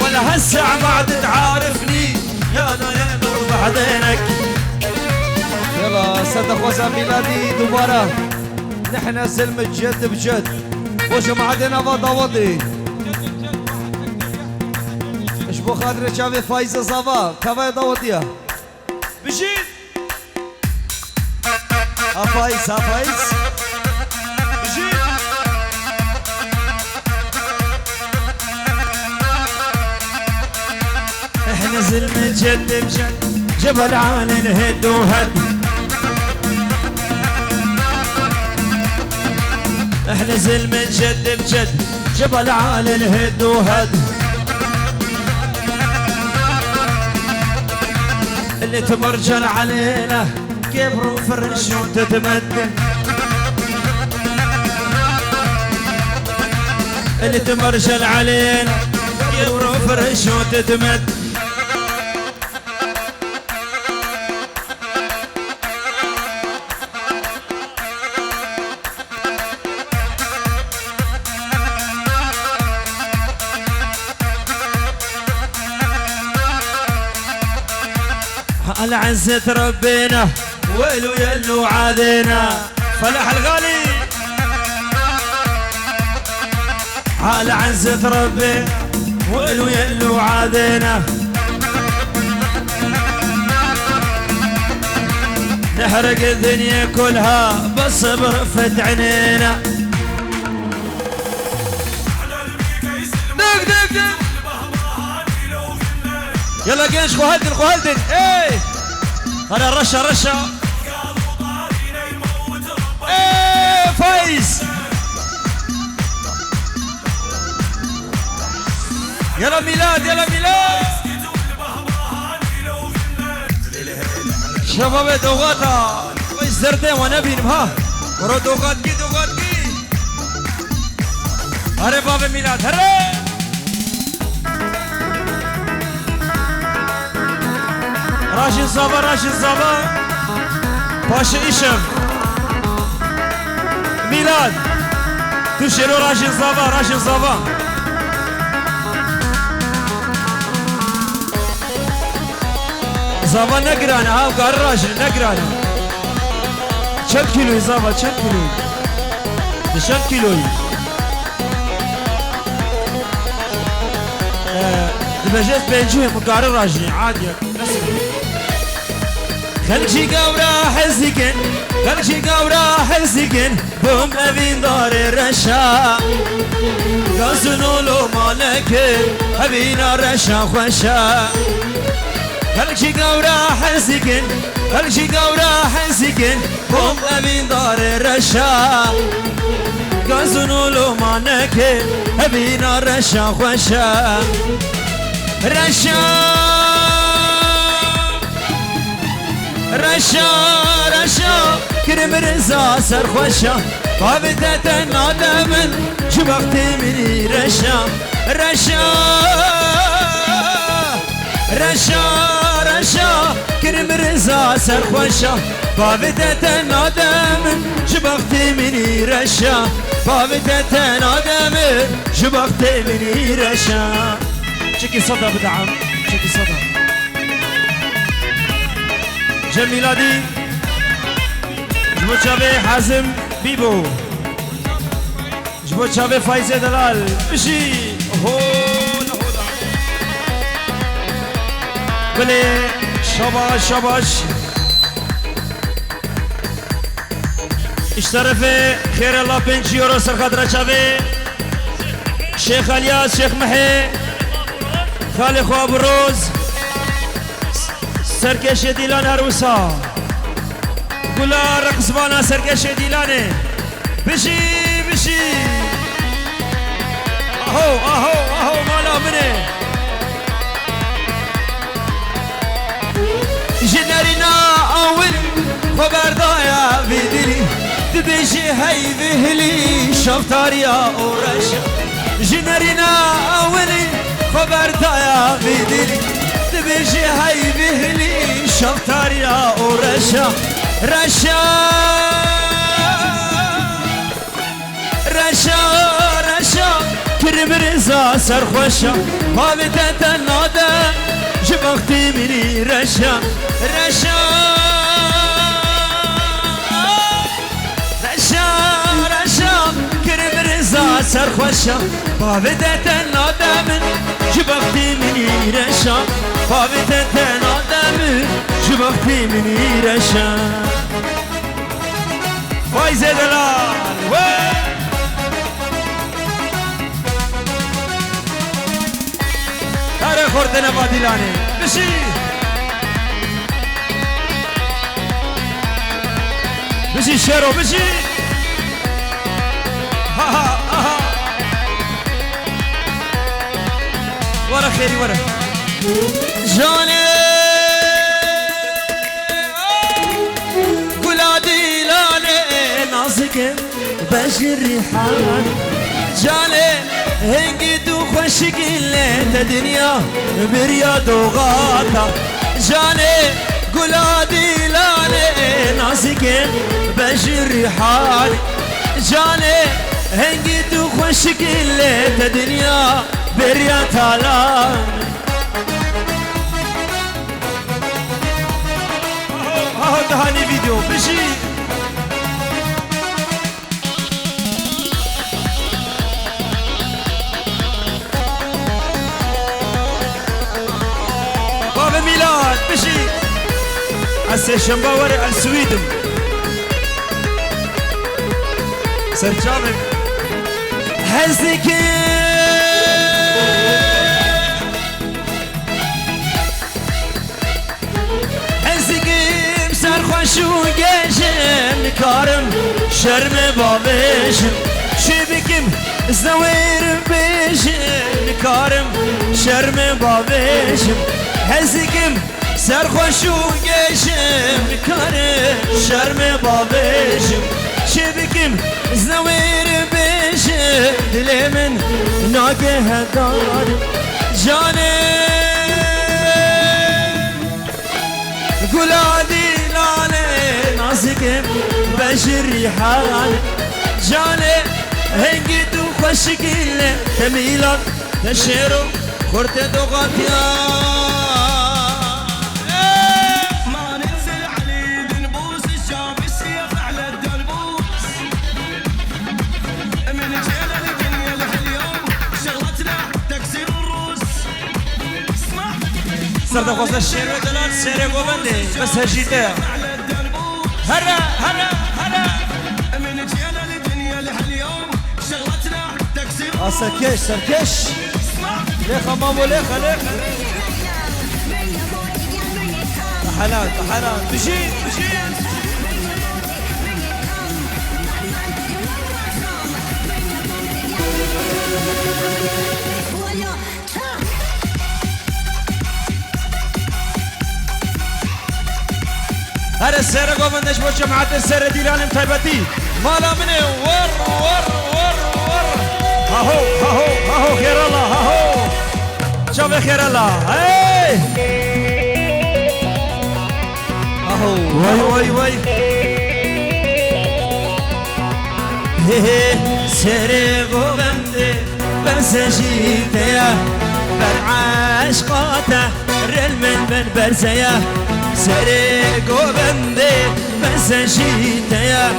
ولا هالساعة بعد تعارفني يا من مذبح ذينك يلا صدق وزن ميلادي دوباره نحن سلم جد بجد وجماعتنا وضوضي ايش بو خاطر شافي فايزه صافا كفايه ضوضيها بجيت فايز فايز بجيت احنا زلم جد بجد جبل عالي الهد وهد احنا زلم جد بجد جبل عالي الهد وهد اللي تمرجل علينا كبروا فرش وتتمدن اللي تمرجل علينا يبرو فرش وتتمد. على عزة ربنا ويلو يلو عادينا فلاح الغالي. على عزة ربنا ويلو يلو عادينا نحرق الدنيا كلها بس برفة عينينا. دق دق دق يلا جيش خهلدن خهلدن ايه هلا الرشة رشة ايه فايز يلا ميلاد يلا ميلاد شباب دوغاتا فايز زردين ونبي نبها ورو دوغات كي دوغات كي هري بابا ميلاد هري راشد صابا راشد صابا باشا إيشم ميلاد تشيرو راشد صابا راشد صابا صابا نقرانا ها وقال راجل نقرانا كم كيلو صابا كم كيلو كم كيلو دبجت بينجيهم وقال راجل عادي خلشي قورا حزقن خلشي قورا حزقن بوم أبين دار الرشا قاسنو لو مالك أبينا الرشا خوشا خلشي قورا حزقن خلشي قورا حزقن بوم أبين دار الرشا قاسنو لو مالك أبينا الرشا خوشا رشا رشا رشا كرم رزا سرخوشا قابدت نادمن شبقت مني رشا رشا رشا رشا كرم رزا سرخوشا قابدت نادمن شبقت مني رشا قابدت نادمن شبقت مني رشا شكي صدى بدعم شكي صدى جم ميلادي جبو شابي حازم بيبو جبو شابي فايزة دلال بشي هو لهودا بلي شباش شباش اشترفي خير الله 5 يورو سرخدرة شابي شيخ الياس شيخ محي خالي خواب روز سرکش دیلان عروسا گلا رقصبانا سرکش دیلانه بشی بشی اهو اهو اهو مالا منه جنرنا اول خبردایا بدلی دبیجی هی بهلی شفتاریا اورشا جنرنا اولی خبردایا بدلی بيجي هاي بهلي شطار يا ورشا رشا رشا رشا كرم رزا سرخوشا ما بدت النادى جبختي مني رشا رشا رشا رشا كرم رزا سرخوشا ما بدت النادى من جبختي مني رشا فابتت نادم شبختي مني رشا فايز دلال تاري خوردنا بادلاني بشي بشي شيرو بشي ها ها ها ورا خيري ورا جاني قلادي لاني نازك بشر ريحان جاني هنقد وخشق الليت دنيا برياض وغاطة جاني قلادي لاني ناسك بشر حالي جاني هنقد وخشق الليت دنيا برياض لاني هذا هاني فيديو بشي بابا ميلاد بشي عسى شمباوري على السويدم سرجانك حزك سر خوش و گشم نکارم شرم بابشم چی بکم زویر بشم نکارم شرم بابشم هزکم سر خوش و گشم نکارم شرم بابشم چی بکم زویر بشم دل من ناگه دارم جانم قلادي لاني ناسكم بشري حالي جاني هنقد وخشق اللي تميلك تشيرو خورت دوغاتيا ما ننزل عليه بنبوس الشاب السيف على الدلبوس من جينا الدنيا لهاليوم شغلتنا تكسير الروس اسمع سرد خوص الشير ودلال سيري قوبندي بس هجيتها هلا هلا هلا من جينا الدنيا لهاليوم شغلتنا تكسير سركش سركش ليخا مامو ليخا طحنان طحنان بشي بشي هذا السيرة قومندش بو جماعة السيرة دي لالم طيبتي مالا مني ور ور ور ور هاهو هاهو هاهو خير الله هاهو شوف خير الله هاي اهو وي وي وي سيري قومندي بس جيتيا برعاشقاته رل من برزيا سيري قومندي بس جيتيا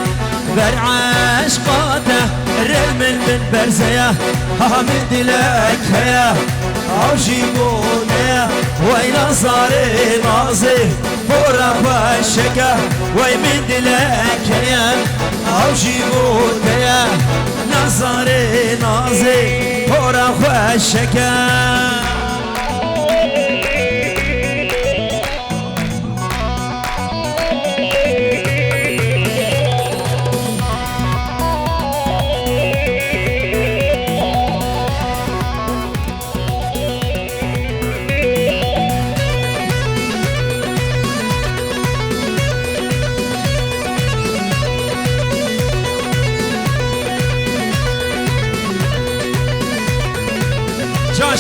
برعاشقاته رل من برزيا حامد لك يا عجيبوني وين صاري نازي فورا وشكا ويمد لك يا عجيبوني يا نظري نازي فورا وشكا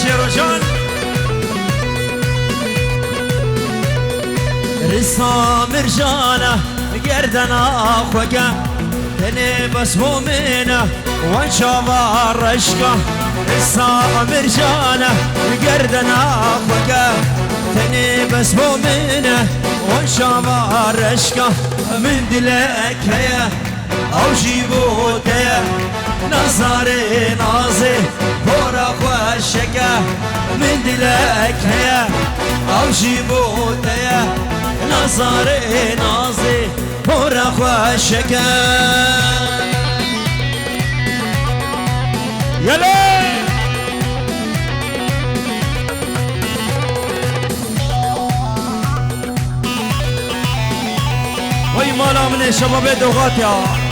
شيرو جان رسام رجانا قردنا خوكا تني بس مؤمنة وانشاف الرشقة رسام رجانا قردنا خوكا تني بس مؤمنة وانشاف الرشقة من دلك هيا او جيبوتيا نظري نازي فورا خوشكا من دلك هيا او جيبوتيا نظري نازي فورا خوشكا يلا وي مالا من الشباب دوغاتيا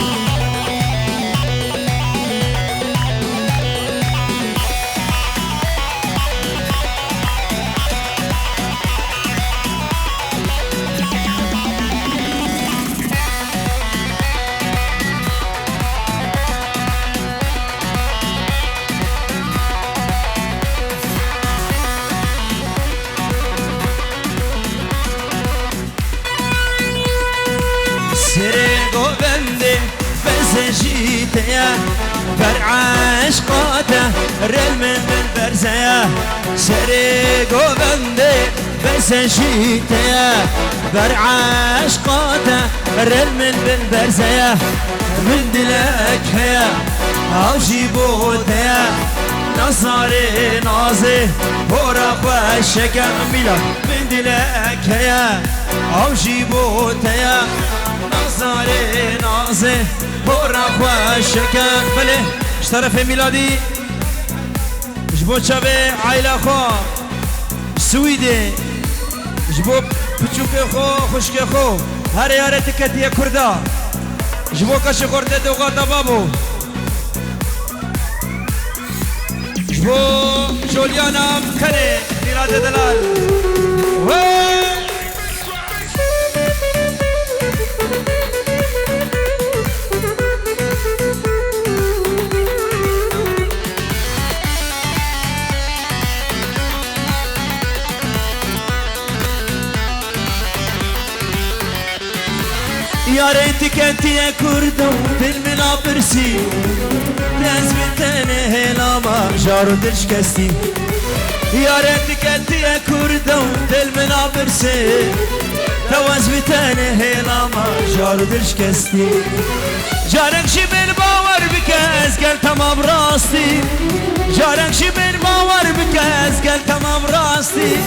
جيتيا برعاش قاته رل من برزيا سري قوبندي بس جيتيا برعاش قاته رل من برزيا من دلك هيا او جيبوتيا نصاري نازي بورا خوشك ميلا من دلك هيا او جيبوتيا نصاري نازي بورا خوشك بله اشترف ميلادي جبو شبه عائلة خو سويدي جبو بچوك خو خشك خو هر هر تكتية كردا جبو كش خورده دوغاتا بابو جبو جوليانا مكري ميلاد دلال يا ريتك انت يا كردو بالمنا برسي لازم تاني هلا ما جارو تشكستي يا ريتك انت يا كردو بالمنا برسي توازم تاني هلا ما جارو تشكستي جارك شي بالباور بكاس قال تمام راستي جارك شي بالباور بكاس قال تمام راستي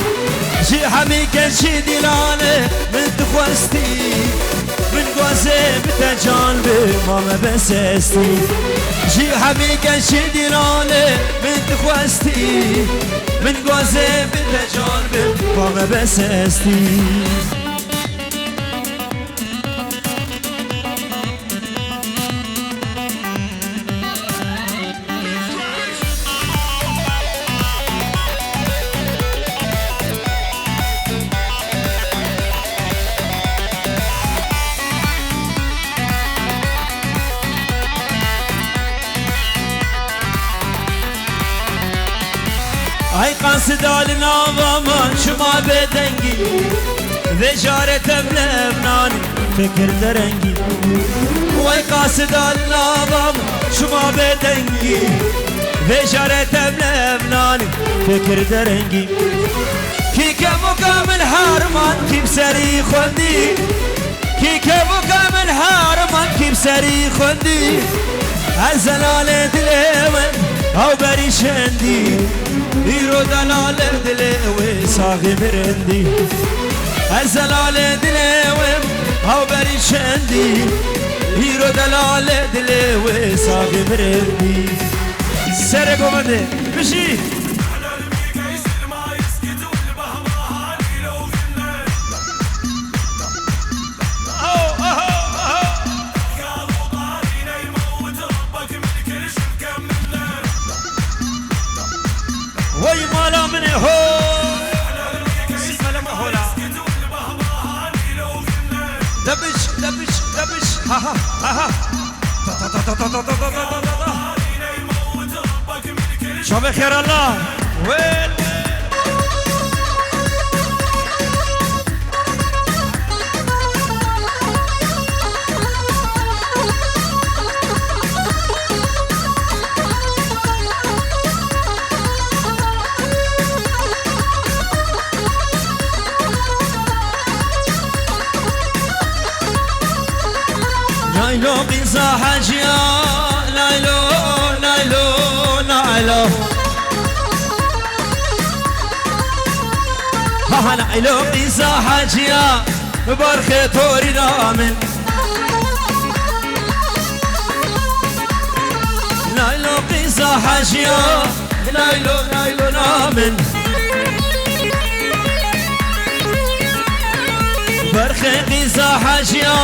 شي حميك شي دلالة من تخوستي من قوزي بتجان بماما بسستي جي حبيك شديراني من تخوستي من قوزي بتجان بماما بسستي هاي قاصد النظام شما بدنجي وجارة بلبنان فكر درنجي وهاي قاصد النظام شما بدنجي وجارة بلبنان فكر درنجي كي كمو كامل هارمان كي بسري خندي كي كمو كامل هارمان كي بسري خندي هالزلالة دليمن او بريشندي يرو دلال دلوي صاغي مرندي الزلال دلوي او بريشندي يرو دلال دلوي صاغي مرندي سرقو مدي مشي وي مالا مني هو سلام هولا دبش دبش دبش ها ها شوف خير الله وين نايلو قيصة حاجيا نايلو نايلو نايلو ها نايلو قيصة حاجيا برخي توري نامن نايلو قيصة حاجيا نايلو نايلو نامن برخي قيصة حاجيا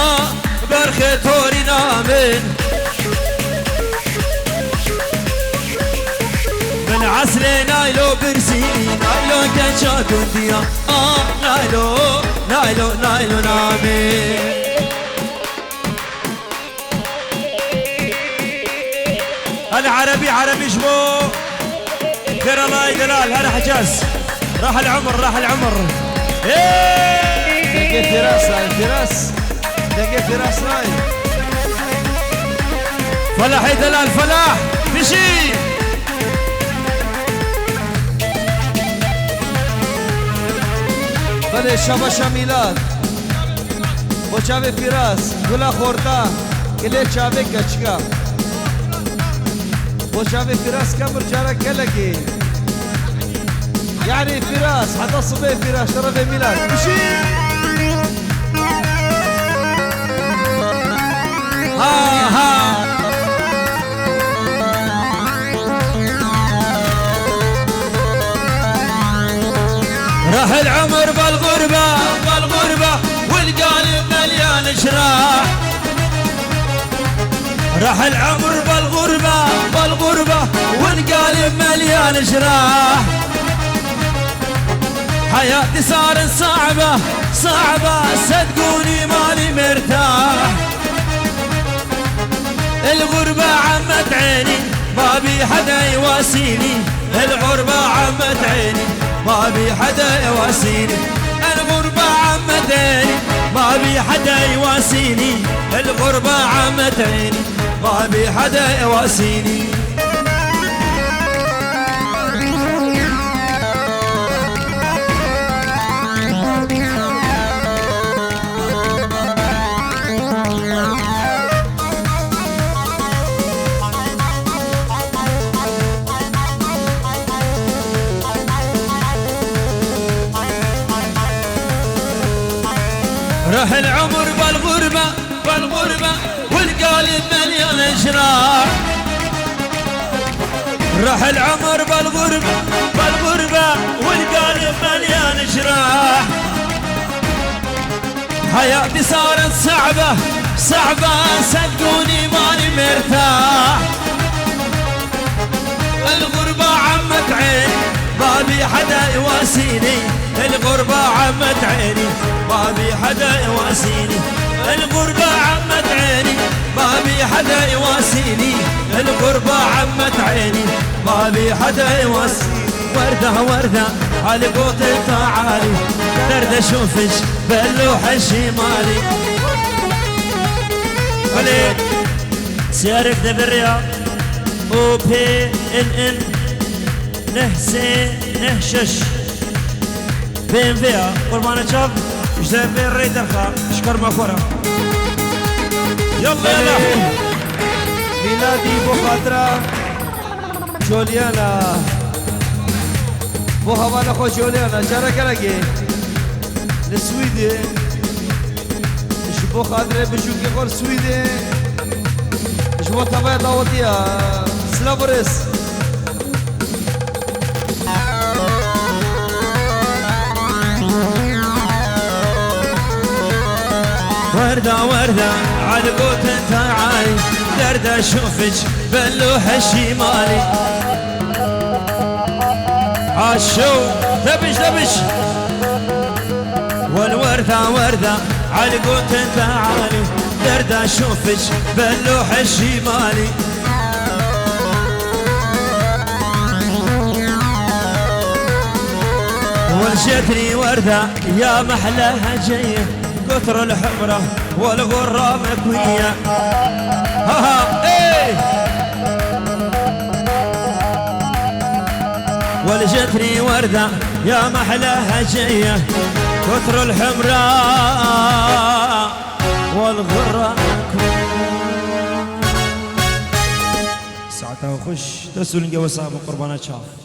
برخي توري نامن من عسل نايلو برسي نايلو كجا كنديا نايلو نايلو نايلو نامن العربي عربي جبو خير الله يدلال هذا حجاز راح العمر راح العمر دقي فراس هاي فراس دقي فراس هاي فلاحي دلال فلاح مشي بله شبا شمیلات با چاوه فراس گلا خورتا کلی چاوه گچکا با چاوه فراس کمر جارا کلکی يعني فراس حتى الصبي فراس شرف ميلاد مشي ها راح العمر بالغربة والقلب مليان جراح راح العمر بالغربة والقلب مليان جراح حياتي صارت صعبة صدقوني ماني مرتاح الغربة عمت عيني ما بي حدا يواسيني الغربة عمت عيني ما بي حدا يواسيني الغربة عمت عيني ما بي حدا يواسيني الغربة عمت عيني ما بي حدا يواسيني راح العمر بالغربة والقلب مليان جراح راح العمر بالغربة والقلب مليان جراح حياتي صارت صعبة صدقوني ماني مرتاح الغربة عمت عيني ما بي حدا يواسيني الغربة عمت عيني ما بي حدا يواسيني الغربة عمت عيني ما بي حدا يواسيني الغربة عمت عيني ما بي حدا يواسيني وردة على قوت تعالي درد اشوفش باللوحة الشمالي خليك سيارك ده بالرياض وبي ان نهسي نهشش بين فيها قربانة شاب اشتغل بين ريدر خان اشكر مفورة يلا يلا ميلادي بو خاطرة جوليانا بو هوانا خو جوليانا جارا كلاكي لسويدي اش بو خاطرة بشوكي غور سويدي اش بو طبعا داوتيا سلافوريس وردة على قوت تعالي درد اشوفك باللوحة الشمالي عاشو دبش والوردة على قوت تعالي درد اشوفك باللوحة الشمالي ورشتني وردة يا محلاها جاية كثر الحمرة والغرة مكوية ايه ولجتني وردة يا محلاها جاية كثر الحمرة والغرة مكوية ساعتها وخش تسول نجا وسام قربانات شاف